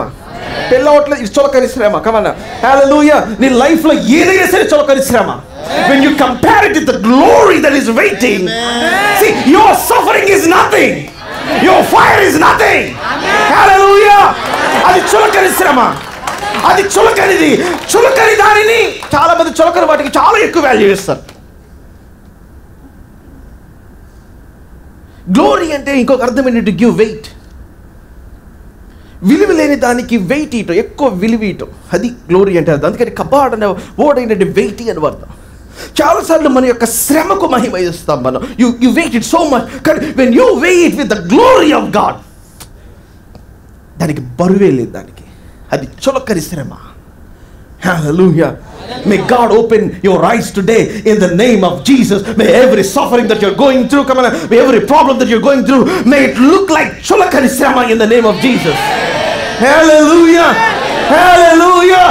పెళ్ళవట్ల ఇది చులకని శ్రమ. Come on, hallelujah. నీ లైఫ్లో ఏదైనా సరే చులకని శ్రమ. When you compare it with the glory that is waiting, see, your suffering is nothing. Your fire is nothing. Hallelujah. అది చులకని శ్రమ, అది చులకనిది. చులకని దానిని చాలా మంది చులకని వాటికి చాలా ఎక్కువ వాల్యూ ఇస్తారు. గ్లోరీ అంటే ఇంకొక అర్థం ఏంటంటే గివ్ వెయిట్. విలువ లేని దానికి వెయిట్ ఇయటం, ఎక్కువ విలువ ఇయటం, అది గ్లోరీ అంటే. అందుకని కబాడ్ అనే వర్డ్ ఏంటంటే వెయిటీ అని అర్థం. చాలాసార్లు మన యొక్క శ్రమకు మహిమ ఇస్తాం మనం. You weight it so much, కానీ when you weight with the glory of God, దానికి బరువే లేదు దానికి. అది చులకని శ్రమ. Hallelujah. May God open your eyes today in the name of Jesus. May every suffering that you're going through, come on, may every problem that you're going through, may it look like chulakani srama in the name of Jesus. Hallelujah. Hallelujah.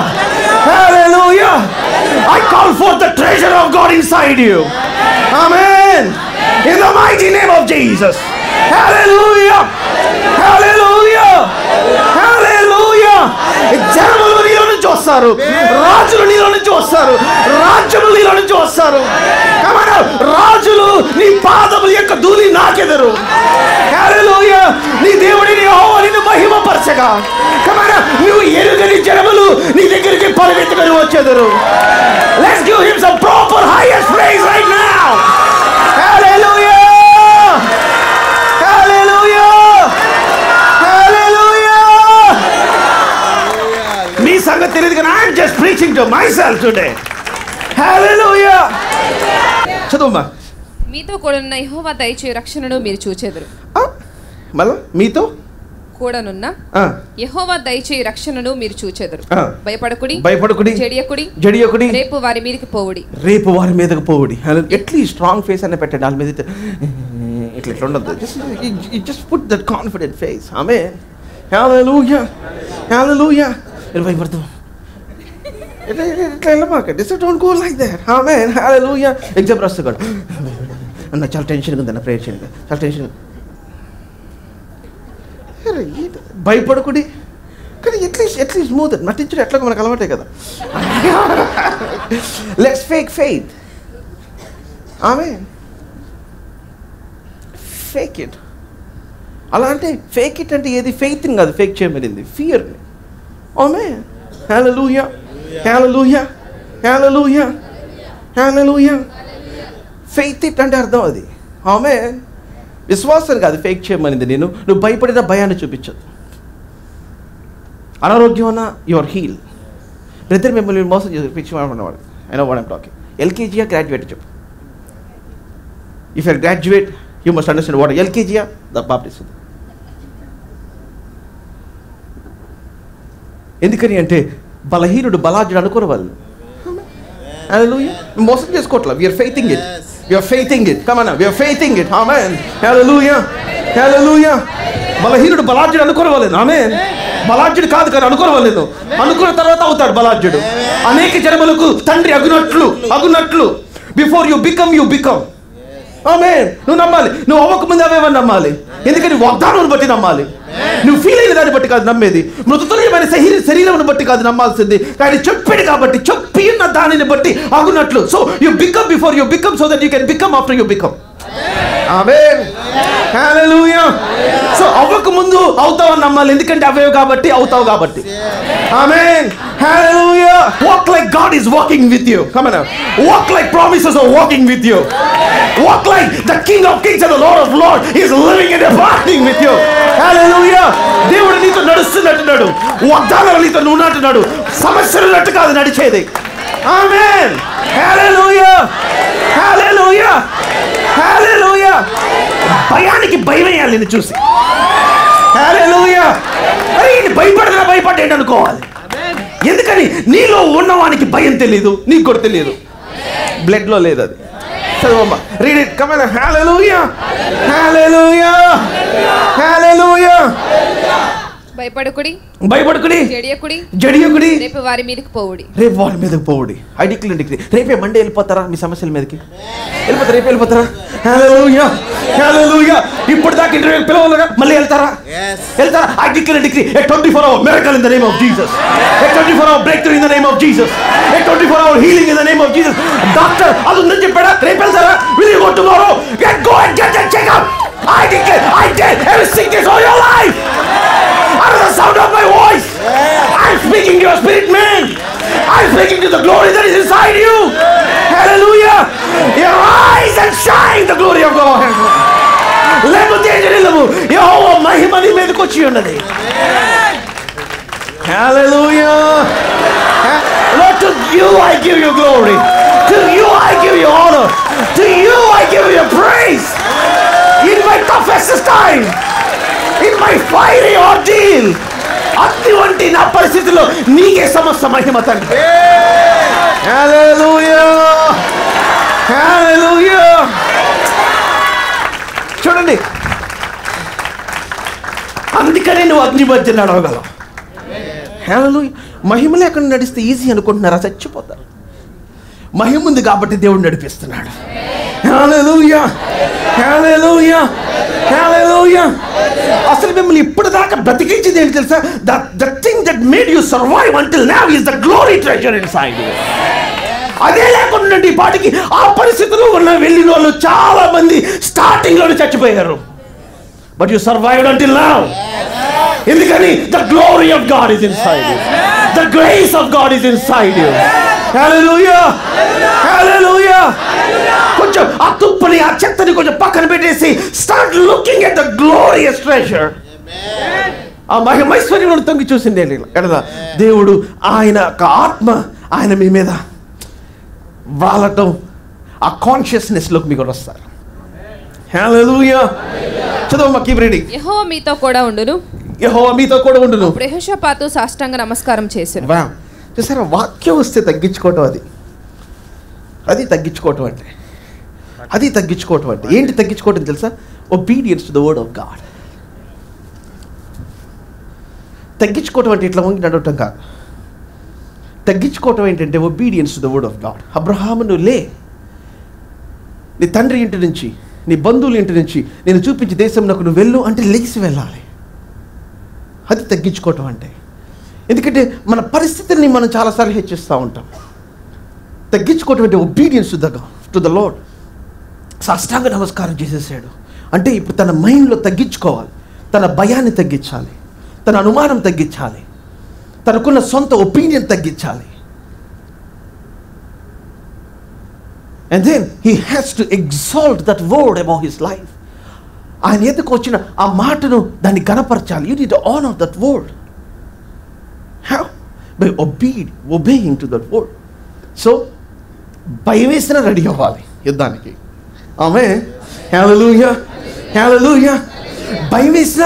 Hallelujah. I call forth the treasure of God inside you. Amen. In the mighty name of Jesus. Hallelujah. Hallelujah. Hallelujah. జనములు నీలో నుంచి వస్తారు, రాజులు నీలో నుంచి వస్తారు, రాజ్యములు నీలో నుంచి వస్తారు. రాజులు నీ పాదముల యొక్క ధూళి నాకెదరు. హల్లెలూయా. నీ దేవుడిని యెహోవా నిన్ను మహిమపరచగా నువ్వు ఎరుగని జనములు నీ దగ్గరికి పరిగెత్తుకొని వచ్చేదరు. Let's give him some proper highest praise right now. Hallelujah. Hallelujah. Hallelujah. మీ సంగతి తెలియదు కానీ I'm just preaching to myself today. Hallelujah. చదువుమా. మీతో కూడనున్న యెహోవా దయచేయు రక్షణను మీరు చూచెదరు. మళ్ళా మీతో కూడనున్న యెహోవా దయచేయు రక్షణను మీరు చూచెదరు. భయపడకుడి, భయపడకుడి, జడియకుడి, రేపు వారి మీదకి పోవుడి, రేపు వారి మీదకి పోవుడి. ఎట్లీస్ట్ స్ట్రాంగ్ ఫేస్ అనే పెట్టండి వాళ్ళ మీద. ఇట్లా ఉండదు. Just put that confident face. ఆమేన్. హల్లెలూయా. హల్లెలూయా. భయపడదు ఇట్లా వెళ్ళమాక. Don't go like that. ఆమేన్. హల్లెలూయా. ఎగ్జామ్ రాస్తాడు అన్న చాలా టెన్షన్గా ఉందన్న, ప్రేయర్ చేయండి, చాలా టెన్షన్. భయపడకుడి కానీ ఎట్లీస్ట్ స్మూత్ నటించడం ఎట్లా మనకు అలవాటే కదా. Let's fake faith. ఆమేన్. Fake it. అలా అంటే ఫేక్ ఇట్ అంటే ఏది ఫెయిత్ని కాదు ఫేక్ చేయమనింది, ఫియర్ని. ఆమేన్. హల్లెలూయా. హల్లెలూయా. హల్లెలూయా. హల్లెలూయా. ఫెయిత్ ఇట్ అంటే అర్థం అది. ఆమేన్. విశ్వాసం కాదు ఫేక్ చేయమనింది. నువ్వు భయపడిన భయాన్ని చూపించదు. అనారోగ్యం అన్నా యువర్ హీల్. బ్రదర్ మిమ్మల్ని మోసం చేసి పిచ్చివాడు. I know what I'm talking. ఎల్కేజీయా గ్రాడ్యుయేట్ చెప్పు. If your graduate you must understand what ఎల్కేజీయా ద బాప్టిజం. ఎందుకని అంటే బలహీనుడు బలాఢ్యుడు అనుకోరు వాళ్ళు. హల్లెలూయా. మోసం చేసుకోవట్లా. We are faithing it. We are faithing it. Come on now. We are faithing it. Amen. Hallelujah. Hallelujah. బలహీనుడు బలాఢ్యుడు అనుకోవాలేదు. ఆమేన్. బలాఢ్యుడు కాదు కానీ అనుకోవాలేదు. అనుకున్న తర్వాత అవుతాడు బలాఢ్యుడు. అనేక జనములకు తండ్రి అగునట్లు బిఫోర్ యు బికమ్. ఆమేన్. నువ్వు నమ్మాలి. నువ్వు అవ్వకముందు అవేవని నమ్మాలి. ఎందుకంటే వాగ్దానం బట్టి నమ్మాలి. నువ్వు ఫీల్ అయిన దాన్ని బట్టి కాదు నమ్మేది. మృతతుల్యమైన శరీరం బట్టి కాదు నమ్మాల్సింది. కానీ చెప్పాడు కాబట్టి చెప్పి ఉన్న దానిని బట్టి అగునట్లు. So you become before you become so that you can become after you become. ఆమేన్. హల్లెలూయా. సో అవ్వక ముందు అవుతావని నమ్మాలి. ఎందుకంటే అవేవి కాబట్టి అవుతావు కాబట్టి. ఆమేన్. హల్లెలూయా. Walk like God is walking with you. Come on now. Walk like promises are walking with you. Walk like the King of Kings and the Lord of Lords is living and abiding with you. Hallelujah. దేవుడు నీతో నడుస్తున్నట్టున్నాడు. వాగ్దానాలు నీతో ఉన్నట్టున్నాడు. సమస్యలు నట్టు కాదు నడిచేది. ఆమేన్. హల్లెలూయా. హల్లెలూయా. హల్లెలూయా. భయానికి భయం వేయాలి నిన్ను చూసి. హల్లెలూయా. అరే ఇది భయపడేంటి అనుకోవాలి. ఎందుకని నీలో ఉన్నవానికి భయం తెలియదు, నీకు కూడా తెలియదు. బ్లడ్ లో లేదు అది. చదవమ్మా. Read it. Come on. హల్లెలూయా. హల్లెలూయా. హల్లెలూయా. భయపడకుడి, జడియకుడి, రేపు వారి మీదకి పోవుడి. I declare. రేపే మండే వెళ్ళిపోతారా మీ సమస్యల మీదకి? రేపు వెళ్ళిపోతారా? హల్లెలూయా. హల్లెలూయా. ఇప్పుడు దాకా ఇంటర్వ్యూ పిలవలేగా మళ్ళీ వెళ్తారా? I declare a 24-hour miracle in the name of Jesus. A 24-hour breakthrough in the name of Jesus. A 24-hour healing in the name of Jesus. Doctor అది ఉందని చెప్పాడా? రేపు వెళ్తారా? Will you go tomorrow? Go and get that check up. I declare, I dare every sickness of your life. Out of the sound of my voice, I'm speaking to your spirit man. I'm speaking to the glory that is inside you. Hallelujah. Arise and shine the glory of God. యెహోవా మహిమ నీ మీదకి వచ్చి ఉన్నది. Hallelujah. Lord, to you I give you glory. To you I give you honor. To you I give you praise. In my toughest time, in my fiery ordeal, అటువంటి నా పరిస్థితిలో నీకే సమస్త మహిమ తండ్రి. హల్లెలూయా. హల్లెలూయా. చూడండి, అందుకనే నువ్వు అగ్ని మధ్య నడవగలవు. హల్లెలూయా. మహిమ లేకుండా నడిస్తే ఈజీ అనుకుంటున్నారా? చచ్చిపోతారు. మహిమ ఉంది కాబట్టి దేవుడు నడిపిస్తున్నాడు. హల్లెలూయా, హల్లెలూయా, హల్లెలూయా. అసలు మిమ్మల్ని ఇప్పటిదాకా బ్రతికించింది ఏంటి తెలుసా? The thing that made you survive until now is the glory treasure inside you. అదే లేకుండా ఈ పాటికి ఆ పరిస్థితుల్లో ఉన్న వెళ్ళిన వాళ్ళు చాలా మంది స్టార్టింగ్ లోనే చచ్చిపోయారు. But you survived until now. ఎందుకని? The glory of God is inside you. The grace of God is inside you. హల్లెలూయా, హల్లెలూయా. కొంచెం ఆ తుప్పని, ఆ చెత్తని కొంచెం పక్కన పెట్టేసి start looking at the glorious treasure. ఆ మహిమైశ్వర్యం తొంగి చూసింది ఎడల దేవుడు ఆయన యొక్క ఆత్మ ఆయన మీ మీద వాళ్ళటం, ఆ కాన్షియస్నెస్లోకి మీకు వస్తారు. హల్లెలూయా. చదవమ్మా, కీప్ రీడింగ్. యెహోవా మీతో కూడా ఉండును. యెహోవా మీతో కూడా ఉండును. అప్పుడు యెహోషాపాతు సాష్టాంగ నమస్కారం చేశాను. వా, చూసారా? వాక్యం వస్తే తగ్గించుకోవటం, అది తగ్గించుకోవటం అంటే, అది తగ్గించుకోవటం అంటే ఏంటి? తగ్గించుకోవటం తెలుసా? Obedience to the word of God. తగ్గించుకోవటం అంటే ఇట్లా వంగి నడవటం కాదు. తగ్గించుకోవటం ఏంటంటే obedience to the word of God. అబ్రహాము, నువ్వు లే, నీ తండ్రి ఇంటి నుంచి, నీ బంధువుల ఇంటి నుంచి నేను చూపించే దేశంలోకి నువ్వు వెళ్ళు అంటే లేచి వెళ్ళాలి. అది తగ్గించుకోవటం అంటే. ఎందుకంటే మన పరిస్థితుల్ని మనం చాలాసార్లు హెచ్చిస్తూ ఉంటాం. తగ్గించుకోవటం అంటే ఒబీడియన్స్ టు ద లార్డ్. సాష్టాంగ నమస్కారం చేసేసాడు అంటే ఇప్పుడు తన మైండ్లో తగ్గించుకోవాలి, తన భయాన్ని తగ్గించాలి, తన అనుమానం తగ్గించాలి, తనకున్న సొంత ఒపీనియన్ తగ్గించాలి. And then he has to exalt that word above his life. ఆయన ఎదుకు వచ్చిన ఆ మాటను దాన్ని గణపరచాలి. You need to honor that word. How? By obeying to that word. So భయం వేసిన రెడీ అవ్వాలి యుద్ధానికి. ఆమేన్, హల్లెలూయా, హల్లెలూయా. భయం వేసిన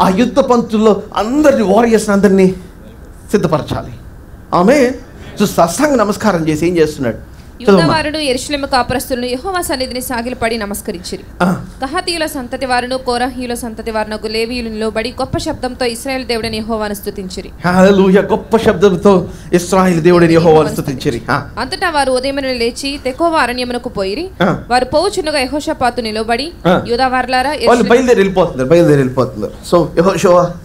ఆ యుద్ధ పంతుల్లో అందరిని, వారియర్స్ అందరినీ సిద్ధపరచాలి. ఆమేన్. సో సాష్టాంగ నమస్కారం చేసి ఏం చేస్తున్నాడు? యూదావారును యెరూషలేము కాపురస్తులను యెహోవా సన్నిధిని సాగిలపడి నమస్కరించిరి. కహాతీయుల సంతతి వారును కోరహీయుల సంతతి వారునకు లేవీయులు నిలబడి గొప్ప శబ్దంతో ఇశ్రాయేలు దేవుడైన యెహోవాను స్తుతించిరి. హల్లెలూయా. గొప్ప శబ్దంతో ఇశ్రాయేలు దేవుడైన యెహోవాను స్తుతించిరి. అంతటా వారు ఉదయమున లేచి తెకోవ అరణ్యమునకు పోయిరి. వారు పోవుచున్నగా యెహోషాపాతు నిలబడి, యూదావారులారా, వాళ్ళు బయలుదేరి వెళ్ళిపోతున్నారు. సో యెహోషాపాతు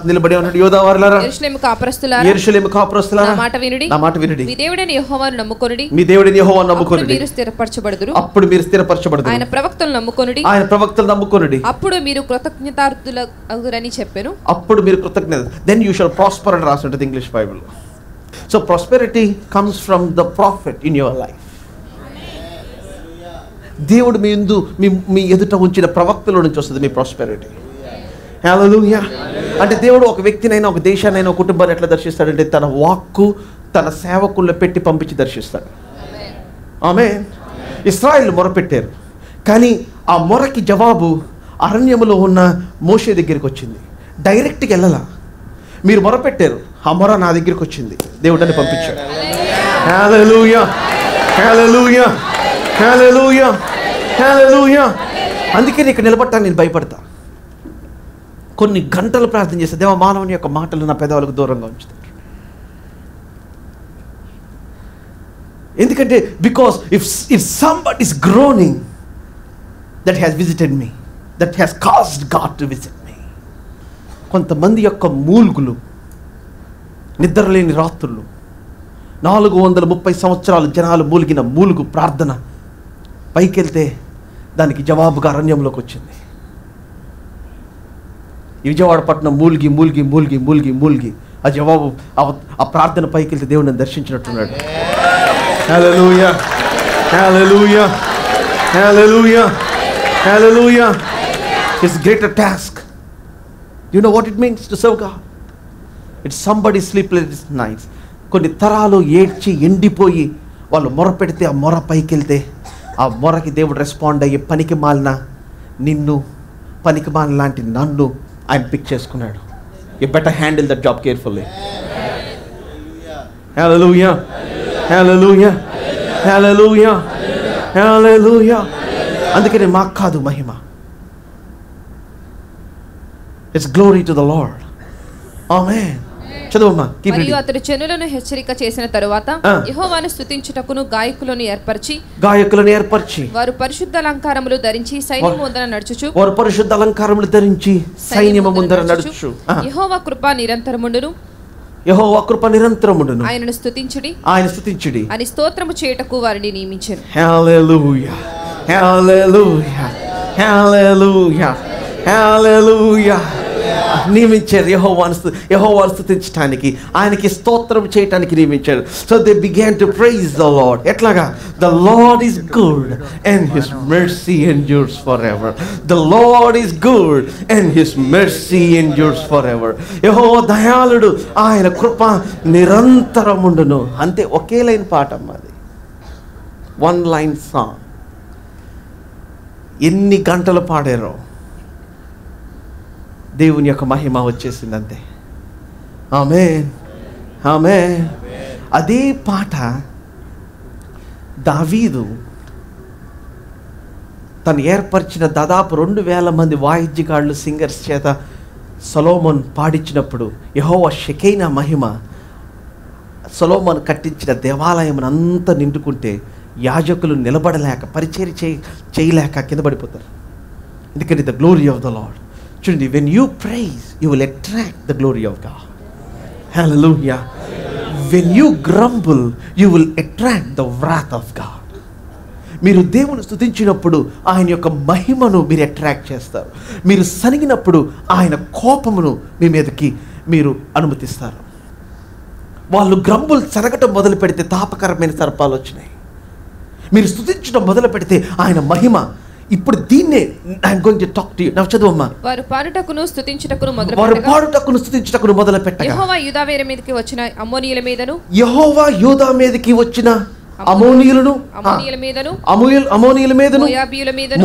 నిలబడి ఉన్నాడు. యూదావారులారా, యెరూషలేము కాపురస్తులారా, నా మాట వినుడి. మీ దేవుడైన యెహోవాను నమ్ముకొనుడి. అప్పుడు మీరు స్థిరపరచబడుదురు. ఆయన ప్రవక్తలను నమ్ముకొనుడి. అప్పుడు మీరు కృతజ్ఞతార్థులగురని చెప్పెను. దెన్ యూ షల్ ప్రాస్పర్ అని రాసి ఉంటుంది English Bible. So prosperity comes from the profit in your life. దేవుడు మీ ఎదుట ఉంచిన ప్రవక్తల నుంచి వస్తుంది మీ ప్రాస్పెరిటీ. హల్లెలూయా. అంటే దేవుడు ఒక వ్యక్తినైనా, ఒక దేశాన్నైనా, ఒక కుటుంబాన్ని ఎట్లా దర్శిస్తాడంటే తన వాక్కు, తన సేవకుల్లో పెట్టి పంపించి దర్శిస్తాడు. ఆమేన్. ఇశ్రాయేలు మొరపెట్టారు, కానీ ఆ మొరకి జవాబు అరణ్యములో ఉన్న మోషే దగ్గరికి వచ్చింది. డైరెక్ట్గా వెళ్ళాలా. మీరు మొరపెట్టారు, ఆ మొర నా దగ్గరికి వచ్చింది, దేవుడిని పంపించాడు. హల్లెలూయా, హల్లెలూయా, హల్లెలూయా, హల్లెలూయా. అందుకే ఇక్కడ నిలబడతాను, నేను భయపడతా. కొన్ని గంటలు ప్రార్థన చేస్తే దేవ మానవుని యొక్క మాటలు నా పెదవులకు దూరంగా ఉంచుతారు. ఎందుకంటే because if somebody is groaning that has visited me, that has caused God to visit me. కొంతమంది యొక్క మూల్గులు, నిద్రలేని రాత్రులు, 430 సంవత్సరాలు జనాలు మూలిగిన మూలుగు ప్రార్థన పైకెళ్తే దానికి జవాబుగా అరణ్యంలోకి వచ్చింది. విజయవాడ పట్టణం మూలిగి మూలిగి మూలిగి మూలిగి మూలిగి ఆ జవాబు, ఆ ప్రార్థన పైకి వెళ్తే దేవుడిని దర్శించినట్టున్నాడు. హల్లెలూయా, హల్లెలూయా, హల్లెలూయా, హల్లెలూయా. It's greater task. You know what it means to serve God. It's somebody sleepless nights. కొన్ని తరాలు ఏడ్చి ఎండిపోయి వాళ్ళు మొర పెడితే ఆ మొర పైకి వెళ్తే ఆ మొరకి దేవుడు రెస్పాండ్ అయ్యి పనికి మాలిన నిన్ను, పనికి మాలిన లాంటి నన్ను ఆయన పిక్ చేసుకున్నాడు. You better handle that job carefully. హల్లెలూయా, హల్లెలూయా, హల్లెలూయా, హల్లెలూయా. అందుకని మాకు కాదు మహిమ, it's glory to the Lord. ఆమేన్. చదువమ్మా. మరియు అతడు జనులను హెచ్చరిక చేసిన తరువాత యెహోవాను స్తుతించుటకును గాయకులను ఏర్పరచి వారు పరిశుద్ధ అలంకారములు ధరించి సైన్యము ముందర నడుచుచు యెహోవా కృప నిరంతరముండును ఆయనను స్తుతించుడి అని స్తోత్రము చేయుటకు వారిని నియమించెను. హల్లెలూయా, హల్లెలూయా, హల్లెలూయా, హల్లెలూయా. నియమించారు యెహోవాను స్తుతించడానికి, ఆయనకి స్తోత్రం చేయడానికి నియమించారు. So they began to praise the Lord. ఎట్లాగా? The Lord is good and his mercy endures for ever. The Lord is good and his mercy endures for ever. యెహోవా దయాళుడు, ఆయన కృప నిరంతరముండును. అంతే, ఒకే లైన్ పాట అమ్మది, వన్ లైన్ సాంగ్. ఎన్ని గంటలు పాడారో దేవుని యొక్క మహిమ వచ్చేసింది అంతే. ఆమేన్, ఆమేన్. అదే పాట దావీదు తను ఏర్పరిచిన దాదాపు 2000 మంది వాయిద్యగాళ్ళు, సింగర్స్ చేత సొలొమోన్ పాడించినప్పుడు యెహోవా షెకైనా మహిమ సొలొమోన్ కట్టించిన దేవాలయం అంతా నిండుకుంటే యాజకులు నిలబడలేక, పరిచర్య చేయలేక కింద పడిపోతారు. ఎందుకంటే the glory of the lord. చూడండి, when you praise you will attract the glory of God. Hallelujah. When you grumble you will attract the wrath of God. మీరు దేవుని స్తుతించినప్పుడు ఆయన యొక్క మహిమను మీరు అట్రాక్ట్ చేస్తారు. మీరు సనిగినప్పుడు ఆయన కోపమును మీ మీదకి మీరు అనుమతిస్తారు. వాళ్ళు గ్రంబుల్ సనగటం మొదలు పెడితే తాపకరమైన సర్పాలు వచ్చినాయి. మీరు స్తుతించడం మొదలు పెడితే ఆయన మహిమ. ఇప్పుడు దీన్నే I'm going to talk to you. Now చదువమ్మా. వారు పాడుటకును స్తుతించుటకును మొదలు పెట్టగా యెహోవా యూదా మీదకి వచ్చిన అమ్మోనీయుల మీదను అమోనీయుల మీదను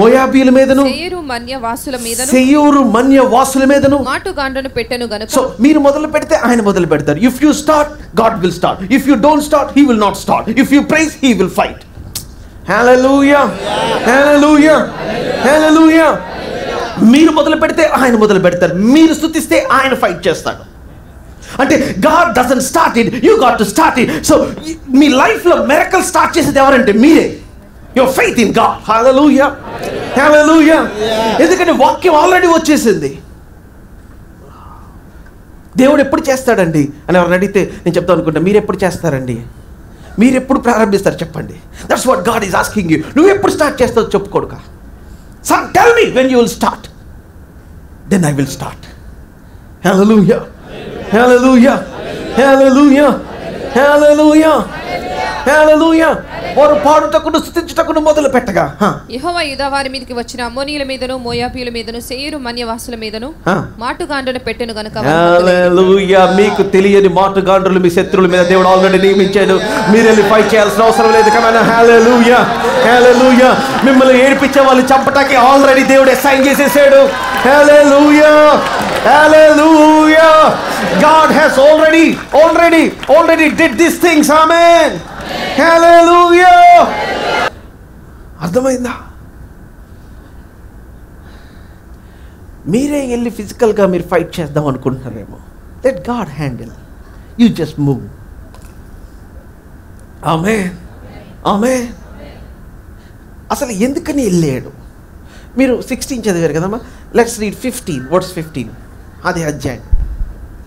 మోయాబీయుల మీదను సెయూరు మన్య వాసుల మీదను మాటుగాండ్రను పెట్టెను గనుక. సో మీరు మొదలు పెడితే ఆయన మొదలు పెడతారు. If you start God will start. If you don't start he will not start. If you praise he will fight. హల్లెలూయా, హల్లెలూయా, హల్లెలూయా. మీరు మొదలు పెడితే ఆయన మొదలు పెడతారు. మీరు స్తుతిస్తే ఆయన ఫైట్ చేస్తాడు. అంటే God doesn't start it, you got to start it. So మీ లైఫ్లో మిరకల్ స్టార్ట్ చేసేది ఎవరంటే మీరే. Your faith in God. హల్లెలూయా, హల్లెలూయా. ఎందుకంటే వాక్యం ఆల్రెడీ వచ్చేసింది. దేవుడు ఎప్పుడు చేస్తాడండి అని ఎవరిని అడిగితే నేను చెప్తాను అనుకుంటా, మీరు ఎప్పుడు చేస్తారండి, మీరు ఎప్పుడు ప్రారంభిస్తారు చెప్పండి. That's what God is asking you. నువ్వు ఎప్పుడు స్టార్ట్ చేస్తావు చెప్పుకోడుక. Son tell me when you will start, then I will start. హల్లెలూయా, హల్లెలూయా, హల్లెలూయా, హల్లెలూయా, హల్లెలూయా. వారు పాడుటకును స్తుతించుటకును మొదలు పెట్టగా యెహోవా యూదా వారి మీదకి వచ్చిన అమ్మోనీయుల మీదను మోయాబీయుల మీదను సెయీరు మన్యవాసుల మీదను మాటుగాండ్రను పెట్టెను గనుక. హల్లెలూయా. మీకు తెలియని మాటుగాండ్రులు మీ శత్రువుల మీద దేవుడు ఆల్రెడీ నియమించాడు. మీరు వెళ్ళి ఫైట్ చేయాల్సిన అవసరం లేదు. కమాన్, హల్లెలూయా, హల్లెలూయా. మిమ్మల్ని ఏడిపించే వాళ్ళు చంపటానికి ఆల్రెడీ దేవుడు అసైన్ చేసేసాడు. హల్లెలూయా, హల్లెలూయా. God has already did these things. Amen. హల్లెలూయా. అర్థమైందా? మీరే వెళ్ళి ఫిజికల్గా మీరు ఫైట్ చేద్దాం అనుకుంటున్నారేమో. Let God handle. You just move. ఆమేన్, ఆమేన్. అసలు ఎందుకని వెళ్ళాడు? మీరు 16 చదివారు కదమ్మా. Let's read 15 verse 15. అదే అధ్యాయం.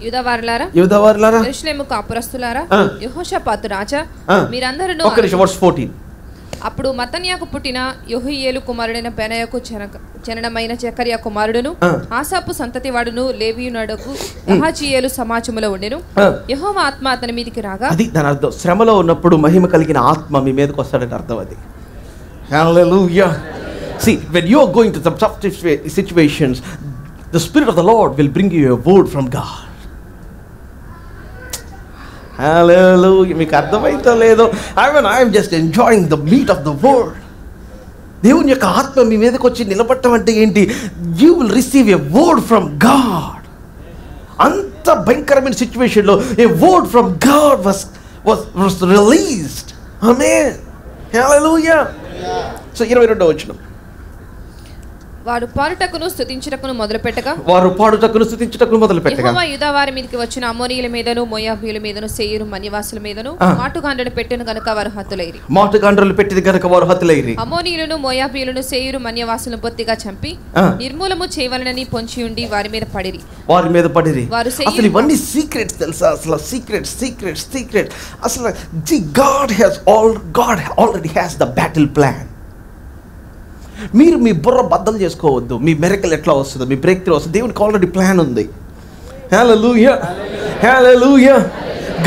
యూదావారులారా, యెరూషలేము కాపురస్తులారా, యెహోషాపాతు రాజా, మీరందరూ ఒక్క నిమిషం. వర్స్ 14. అప్పుడు మత్తన్యాకు పుట్టిన యెహూయేలు కుమారుడైన బెనయాకు జననమైన జకర్యా కుమారుడును ఆసాపు సంతతి వాడును లేవీయునడకు అహాజీయేలు సమాజములో ఉండెను. యెహోవా ఆత్మ అతని మీదికి రాగా, అది దాని అర్థం. శ్రమలో ఉన్నప్పుడు మహిమ కలిగిన ఆత్మ మీ మీదకి వస్తాడని అర్థం అది. హల్లెలూయా. See, when you are going to some tough situations, the Spirit of the Lord will bring you a word from God. Hallelujah. మీకు అర్థమైతే లేదో, I am just enjoying the meat of the word. దేవుని యొక్క ఆత్మ మీ మీదకి వచ్చి నిలబడటం అంటే ఏంటి? You will receive a word from God. అంత భయంకరమైన సిచ్యువేషన్లో a word from God was released. Amen. Hallelujah. So 22వ వచనం. వారు పాడుటకును స్తుతించుటకును మొదలుపెట్టగా యెహోవా యూదా వారి మీదకి వచ్చిన అమ్మోనీయుల మీదను మోయాబీయుల మీదను సేయీరు మన్యవాసుల మీదను మాటుగాండ్రలు పెట్టిన గనుక వారు హతులైరి. అమ్మోనీయులను మోయాబీయులను సేయీరు మన్యవాసులను బొత్తిగా చంపి నిర్మూలము చేయవలనని పొంచి ఉండి వారి మీద పడిరి. వారు అసలు ఇవన్నీ సీక్రెట్స్ తెలుసా? అసలు సీక్రెట్ అసలు God already has the battle plan. మీరు మీ బుర్ర బద్దలు చేసుకోవద్దు. మీ మిరకల్ ఎట్లా వస్తుందో, మీ బ్రేక్ త్రూ వస్తుంది, దేవునికి ఆల్రెడీ ప్లాన్ ఉంది. Hallelujah. Hallelujah.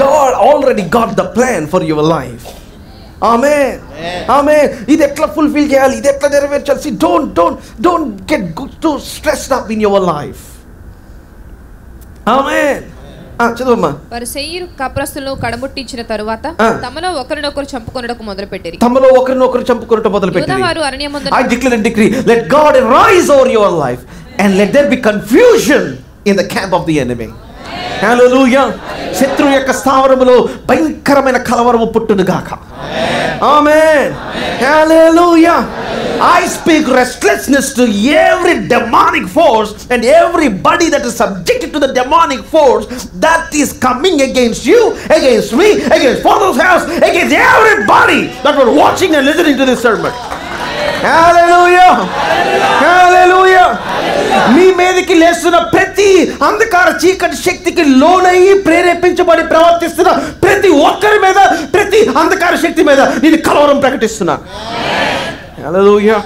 God already got the plan for your life. Amen. Amen. ఇది ఎట్లా ఫుల్ఫిల్ చేయాలి, ఇది ఎట్లా నెరవేర్చాలి. See, don't get too stressed up in your life. Amen. చదువమ్మా. వారు సేయీరు కప్రస్తులను కడముట్టించిన తరువాత తమలో ఒకరినొకరు చంపుకొనుటకు మొదలుపెట్టిరి. యూదావారు అరణ్యమందున I declare and decree, let God arise over your life and let there be confusion in the camp of the enemy. Hallelujah. శత్రువు యొక్క స్థావరములో భయంకరమైన కలవరము పుట్టును గాక. Amen. Hallelujah. I speak restlessness to every demonic force and everybody that is subjected to the demonic force that is coming against you, against me, against Father's house, against everybody that were watching and listening to this sermon. Hallelujah. Hallelujah. మీ మీదకి లేస్తున్న ప్రతి అంధకార చీకటి శక్తికి లోనయ్యి ప్రేరేపించబడి ప్రవర్తిస్తున్న ప్రతి ఒక్కరి మీద, ప్రతి అంధకార శక్తి మీద నేను కలవరం ప్రకటిస్తున్నా. Hallelujah.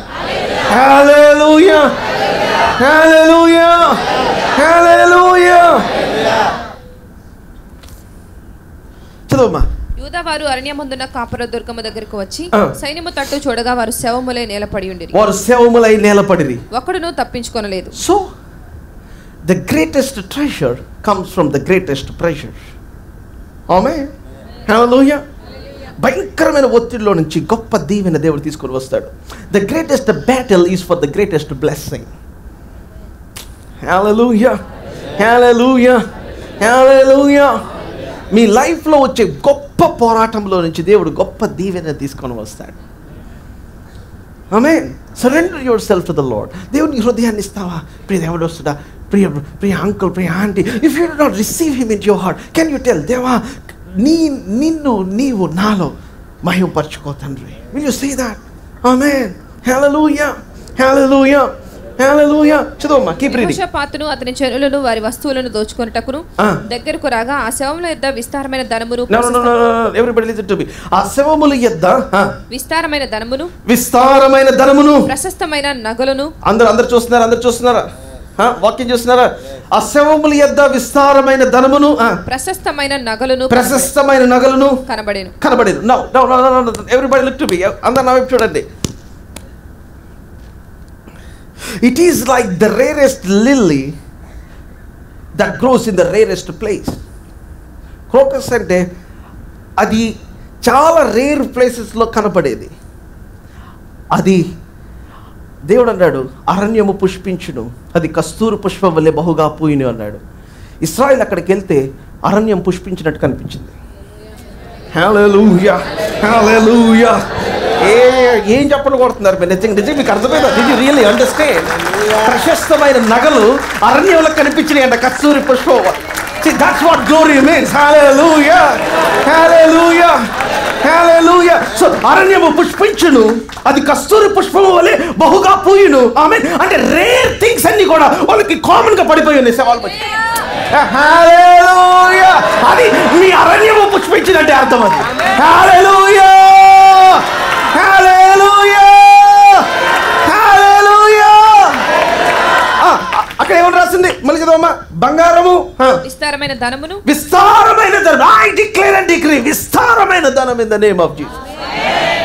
Hallelujah. Hallelujah. Hallelujah. చదువమ్మా. యూదావారు అరణ్యమందున కాపర దుర్గము దగ్గరకు వచ్చి సైన్యము తట్టు చూడగా వారు శవములై నేలపడి ఉండిరి. ఒకడును తప్పించుకొనలేదు. So the greatest treasure comes from the greatest pressure. Amen. Hallelujah. భయంకరమైన ఒత్తిడిలో నుంచి గొప్ప దీవెన దేవుడు తీసుకొని వస్తాడు. The greatest battle is for the greatest blessing. Hallelujah. Hallelujah. Hallelujah. మీ లైఫ్లో వచ్చే గొప్ప పోరాటంలో నుంచి దేవుడు గొప్ప దీవెన తీసుకొని వస్తాడు. ఆమేన్. Surrender yourself to the Lord. దేవుని హృదయాన్ని ఇస్తావా? ప్రియ దేవుడు వస్తుడా, ప్రియ అంకుల్, ప్రియ aunty, if you do not receive him in your heart, can you tell దేవా నీవు నాలో మహిమపరచుకో తండ్రి. Will you say that? ఆమేన్. హల్లెలూయా. హల్లెలూయా. హల్లెలూయా. చదవమ్మా. Keep reading. యెహోషాపాతును అతని జనులను వారి వస్తువులను దోచుకొనుటకును దగ్గరకు రాగా ఆ శవముల యొద్ద విస్తారమైన ధనమును. Everybody listen to me. ఆ శవముల యొద్ద విస్తారమైన ధనమును ప్రశస్తమైన నగలను. అందరూ చూస్తున్నారా? వాక్యం చూస్తున్నారా? ఆ శవముల యొద్ద విస్తారమైన ధనమును, ప్రశస్తమైన నగలను కనబడెను. Now everybody look to me. అందరూ నా వైపు చూడండి. It is like the rarest lily that grows in the rarest place. Crocus అంటే అది చాలా రేర్ ప్లేసెస్లో కనపడేది. అది దేవుడు అన్నాడు, అరణ్యము పుష్పించును, అది కస్తూరి పుష్పం వల్లే బహుగా పూయును అన్నాడు. ఇశ్రాయేల్ అక్కడికి వెళ్తే అరణ్యం పుష్పించినట్టు కనిపించింది. హల్లెలూయా. హల్లెలూయా. ఏం చెప్పలు కొడుతున్నారు మీరు? నిజంగా మీకు అర్థమైందా? Did you really understand? ప్రశస్తమైన నగలు అరణ్యంలో కనిపించినాయి అంట, కస్తూరి పుష్పం. See, that's what glory means. Hallelujah. Hallelujah. Hallelujah. So అరణ్యము పుష్పించును, అది కస్తూరి పుష్పము వలె బహుగా పూయును. ఆమేన్. అంటే రేర్ థింగ్స్ అన్ని కూడా వాళ్ళకి కామన్ గా పడిపోయి ఉన్నాయి సవాల్ పడి. హల్లెలూయా. అది మీ అరణ్యము పుష్పించినట్టే అర్థం అది. హల్లెలూయా. హల్లెలూయా. హల్లెలూయా. అక్కడ ఏమని రాసింది? మళ్ళీ చదవమ్మా. బంగారము, విస్తారమైన ధనమును. I declare and decree విస్తారమైన ధనం in the name of Jesus.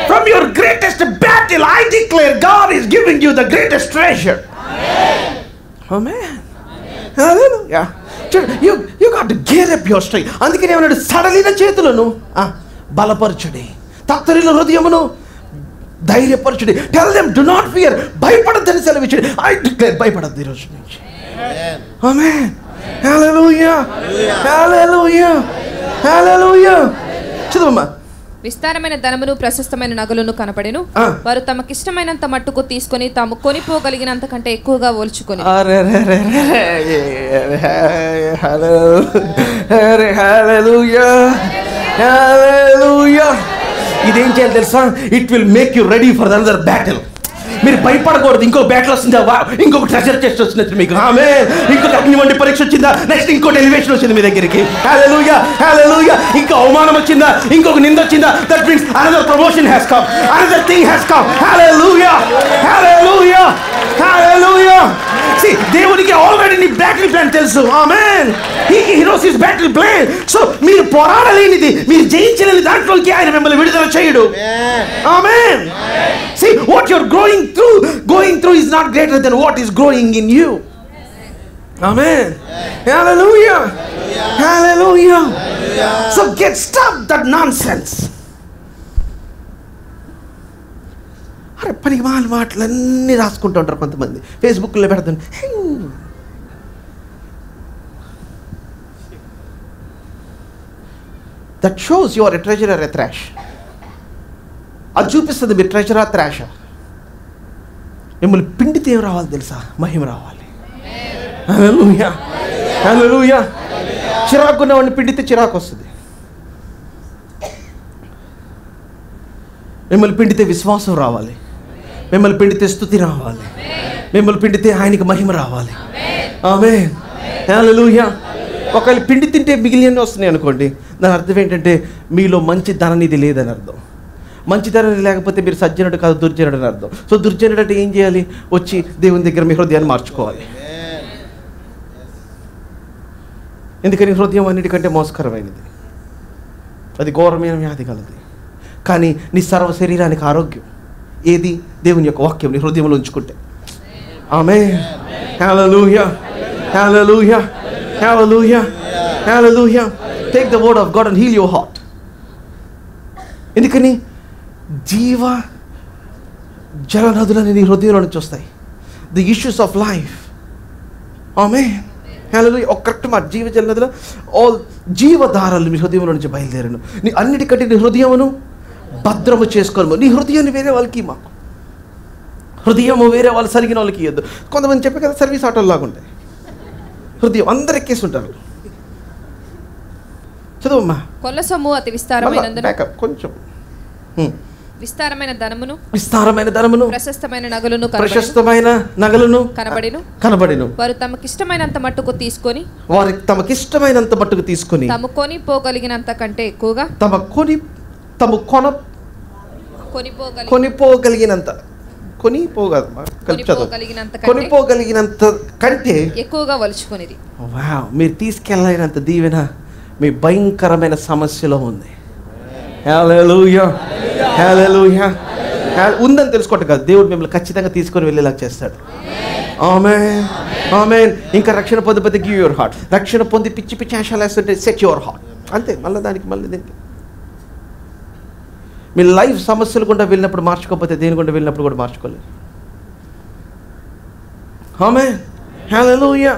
From your greatest battle, I declare God is giving you the greatest treasure. Amen. Hallelujah. You got to gear up your strength. అందుకని ఏమన్నాడు? సడలిన చేతులను బలపరచుడి, తత్తరిల హృదయమును ధైర్యపరచుడి. Tell them, do not fear. భయపడద్దని సెలవిచ్చుడి. I declare భయపడద్దు ఈ రోజు నుంచి. Amen. Hallelujah. Hallelujah. Hallelujah. చదవమ్మా. విస్తారమైన ధనమును ప్రశస్తమైన నగలును కనపడెను. వారు తమకిష్టమైనంత మట్టుకు తీసుకొని తాము కొనిపోగలిగినంత కంటే ఎక్కువగా ఓల్చుకొని. ఇదేం చేయాలి తెలుసా? It will make you ready for another battle. మీరు భయపడకూడదు. ఇంకో బ్యాటిల్ వస్తుందా, ఇంకొక ట్రెజర్ టెస్ట్ వచ్చింది మీకు, ఆమేన్. ఇంకొక అగ్నివంటి పరీక్ష వచ్చిందా, నెక్స్ట్ ఇంకోటి ఎలివేషన్ వచ్చింది మీ దగ్గరికి. హల్లెలూయా, హల్లెలూయా. ఇంకా అవమానం వచ్చిందా, ఇంకొక నింద వచ్చిందా, that means another promotion has come, another thing has come. Hallelujah, hallelujah, hallelujah. See, దేవునికి ఆల్రెడీ నీ బ్యాటిల్ ప్లాన్ తెలుసు, ఆమేన్. He knows his battle plan. So మీరు పోరాడలేనిది, మీరు జయించలేని దాంట్లోకి ఆయన మిమ్మల్ని విడుదల చేయడు, ఆమేన్. See, what you're going through is not greater than what is growing in you. Amen. Hallelujah. Hallelujah. So get stop that nonsense. అరే పనికి మాటలన్నీ రాసుకుంటూ ఉంటారు కొంతమంది, ఫేస్బుక్లో పెడతాను. That shows your a treasure or a thrash. అది చూపిస్తుంది మీరు ట్రెజరా థ్రాషా. మిమ్మల్ని పిండితే ఏం రావాలి తెలుసా? మహిమ రావాలి. హల్లెలూయా, హల్లెలూయా. చిరాకున్నవాడిని పిండితే చిరాకు వస్తుంది. మిమ్మల్ని పిండితే విశ్వాసం రావాలి, మిమ్మల్ని పిండితే స్తుతి రావాలి, మిమ్మల్ని పిండితే ఆయనకి మహిమ రావాలి, ఆమేన్. హల్లెలూయా. ఒకవేళ పిండి తింటే మిగిలిన వస్తున్నాయి అనుకోండి, దాని అర్థం ఏంటంటే మీలో మంచి ధననిధి లేదని అర్థం. మంచి ధననిధి లేకపోతే మీరు సజ్జనుడు కాదు, దుర్జనుడు అని అర్థం. సో దుర్జనుడు అంటే ఏం చేయాలి? వచ్చి దేవుని దగ్గర మీ హృదయాన్ని మార్చుకోవాలి. ఎందుకని హృదయం అన్నిటికంటే మోసకరమైనది, అది ఘోరమైన వ్యాధి కలది. కానీ నీ సర్వ శరీరానికి ఆరోగ్యం ఏది? దేవుని యొక్క వాక్యం నీ హృదయంలో ఉంచుకుంటే. ఆమేన్. హల్లెలూయా, హల్లెలూయా, హల్లెలూయా, హల్లెలూయా. Take the word of God and heal your heart. ఎందుకని? జీవ జల నదులని నీ హృదయంలో నుంచి వస్తాయి, ది ఇష్యూస్ ఆఫ్ లైఫ్. ఆమేన్. హల్లెలూయా. ఒక కరెక్ట్ మాట, జీవ జల నదులు ఆల్ జీవధారలు మీ హృదయంలో నుంచి బయలుదేరను. నీ అన్నిటికంటే నీ హృదయమును భద్రము చేసుకోను. నీ హృదయాన్ని వేరే వాళ్ళకి మాకు, హృదయము వేరే వాళ్ళు సరిగిన వాళ్ళకి ఇవ్వద్దు. కొంతమంది చెప్పే కదా సర్వీస్ ఆటోల్లాగా ఉంటాయి, హృదయం అందరు ఎక్కేసి ఉంటారు. చదువమ్మా. కొల్లసొమ్ము అతి విస్తారమైనందున కొంచెం విస్తారమైన ధనమును ప్రశస్తమైన నగలును కనబడెను. వారు తమకిష్టమైనంత మట్టుకు తీసుకొని తాము కొనిపోగలిగినంత కంటే ఎక్కువగా కొనిపోగలిగినంత కంటే ఎక్కువగా వలుచుకునేది. మీరు తీసుకెళ్ళలేనంత దీవెన మీ భయంకరమైన సమస్యలో ఉంది. హల్లెలూయా, హల్లెలూయా. ఉందని తెలుసుకోవటం కాదు, దేవుడు మిమ్మల్ని ఖచ్చితంగా తీసుకొని వెళ్ళేలా చేస్తాడు. ఆమేన్, ఆమేన్. ఇంకా రక్షణ పొందిపోతే గివ్ యువర్ హార్ట్. రక్షణ పొంది పిచ్చి పిచ్చి ఆశలు వేస్తుంటే సెట్ యువర్ హార్ట్, అంతే. మళ్ళీ దీనికి మీ లైఫ్ సమస్యలు గుండా వెళ్ళినప్పుడు మార్చుకోకపోతే దేని గుండా వెళ్ళినప్పుడు కూడా మార్చుకోలేదు. ఆమేన్, హల్లెలూయా,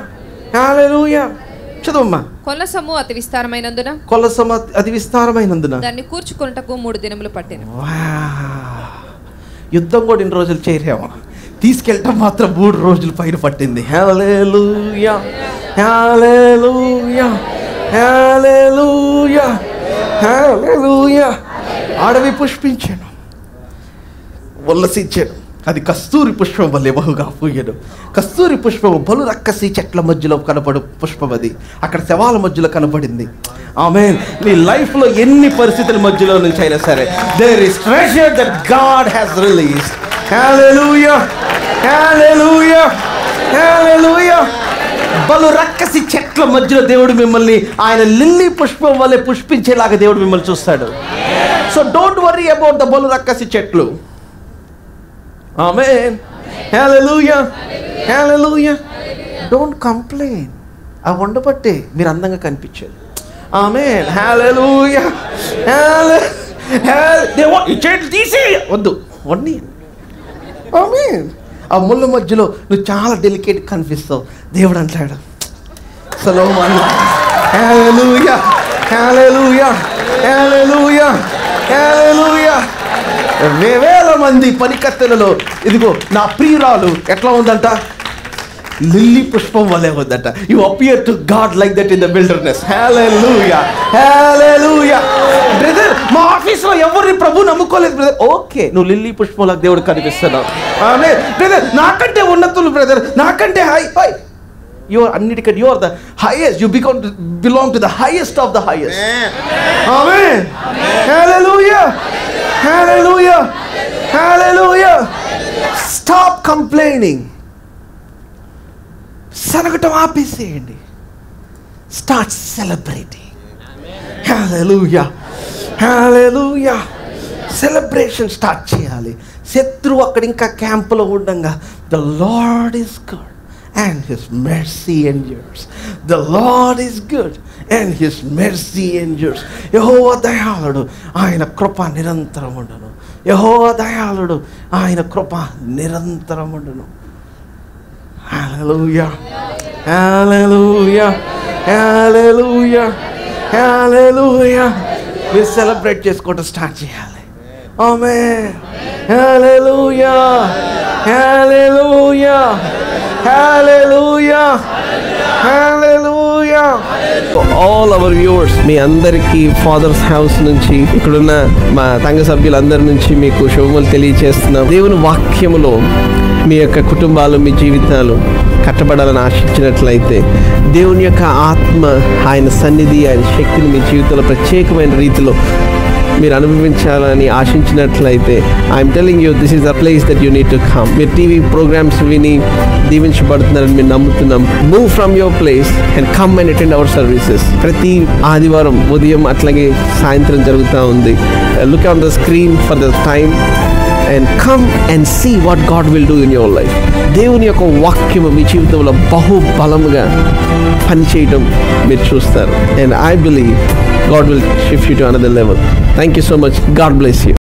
హల్లెలూయా. చదువమ్మా. కొల్లసొమ్ము అతి విస్తారమైనందున దాన్ని కూర్చుకొనుటకు 3 దినములు పట్టింది. యుద్ధం కూడా ఇన్ని రోజులు చేయలేమా, తీసుకెళ్ళటం మాత్రం 3 రోజులు పైన పట్టింది. హల్లెలూయా, హల్లెలూయా, హల్లెలూయా, హల్లెలూయా. అడవి పుష్పించాను, ఉల్లసించాను, అది కస్తూరి పుష్పం వల్లే బహుగా పూయను. కస్తూరి పుష్పము బలు రక్కసి చెట్ల మధ్యలో కనపడు పుష్పం, అది అక్కడ శవాల మధ్యలో కనపడింది. ఆమేన్. నీ లైఫ్లో ఎన్ని పరిస్థితుల మధ్యలో నుంచి అయినా సరే, there is treasure that God has released. హల్లెలూయా, హల్లెలూయా, హల్లెలూయా. బలు రక్కసి చెట్ల మధ్యలో దేవుడు మిమ్మల్ని ఆయన లిల్లీ పుష్పం వల్లే పుష్పించేలాగా దేవుడు మిమ్మల్ని చూస్తాడు. So don't worry about the బలు రక్కసి చెట్లు. ఆమేన్. హల్లెలూయా, హల్లెలూయా. Don't complain. ఆ ఉండబట్టే మీరు అందంగా కనిపించారు. ఆమేన్. హల్లెలూయా, చెట్లు తీసి వద్దు, వన్నీ. ఆమేన్. ఆ ముళ్ళ మధ్యలో నువ్వు చాలా డెలికేట్ కనిపిస్తావు. దేవుడు అంటాడు సలోమోను, హల్లెలూయా, హల్లెలూయా, హల్లెలూయా, హల్లెలూయా. వేవేల మంది పనికత్తెలలో ఇదిగో నా ప్రియురాలు ఎట్లా ఉందంట, లిల్లీ పుష్పం వలె ఉందట. You appear to God like that in the wilderness. హల్లెలూయా, హల్లెలూయా. బ్రదర్, మా ఆఫీస్లో ఎవరిని ప్రభు నమ్ముకోలేదు బ్రదర్. ఓకే, నువ్వు లిల్లీ పుష్పంలా దేవుడు కనిపిస్తున్నావు. ఆమేన్. బ్రదర్, నాకంటే ఉన్నతులు బ్రదర్, నాకంటే హై యు ఆర్ అన్నిటికంటే you are the highest. You belong to the highest of the highest. ఆమేన్. హల్లెలూయా, హల్లెలూయా, హల్లెలూయా. Stop complaining. సనగటం ఆపేసేయండి. Start celebrating. హల్లెలూయా, హల్లెలూయా. సెలబ్రేషన్ స్టార్ట్ చేయాలి. శత్రువు అక్కడ ఇంకా క్యాంపులో ఉండగా the Lord is good and his mercy endures. The Lord is good and his mercy endures. యెహోవా దయాళుడు, ఆయన కృప నిరంతరం ఉండును. యెహోవా దయాళుడు, ఆయన కృప నిరంతరం ఉండును. హల్లెలూయా, హల్లెలూయా, హల్లెలూయా, హల్లెలూయా. మీరు సెలబ్రేట్ చేసుకోవడం స్టార్ట్ చేయాలి. ఆమేన్. హల్లెలూయా, హల్లెలూయా, hallelujah, hallelujah. All our viewers, మీ అందరికీ ఫాదర్స్ హౌస్ నుంచి, ఇక్కడున్న మా సంఘ సభ్యులందరి నుంచి మీకు శుభములు తెలియజేస్తున్నాం. దేవుని వాక్యములో మీ యొక్క కుటుంబాలు, మీ జీవితాలు కట్టబడాలని ఆశించినట్లయితే, దేవుని యొక్క ఆత్మ, ఆయన సన్నిధి, ఆయన శక్తిని మీ జీవితంలో ప్రత్యేకమైన రీతిలో మీరు అనుభవించాలని ఆశించినట్లయితే, I'm telling you, this is the place that you need to come. మీరు టీవీ ప్రోగ్రామ్స్ విని దీవించబడుతున్నారని మేము నమ్ముతున్నాం. Move from your place and come and attend our services. ప్రతి ఆదివారం ఉదయం అట్లాగే సాయంత్రం జరుగుతూ ఉంది. Look on the screen for the time and come and see what God will do in your life. దేవుని యొక్క వాక్యము మీ జీవితంలో బహుబలముగా పనిచేయడం మీరు చూస్తారు. And I believe God will shift you to another level. Thank you so much. God bless you.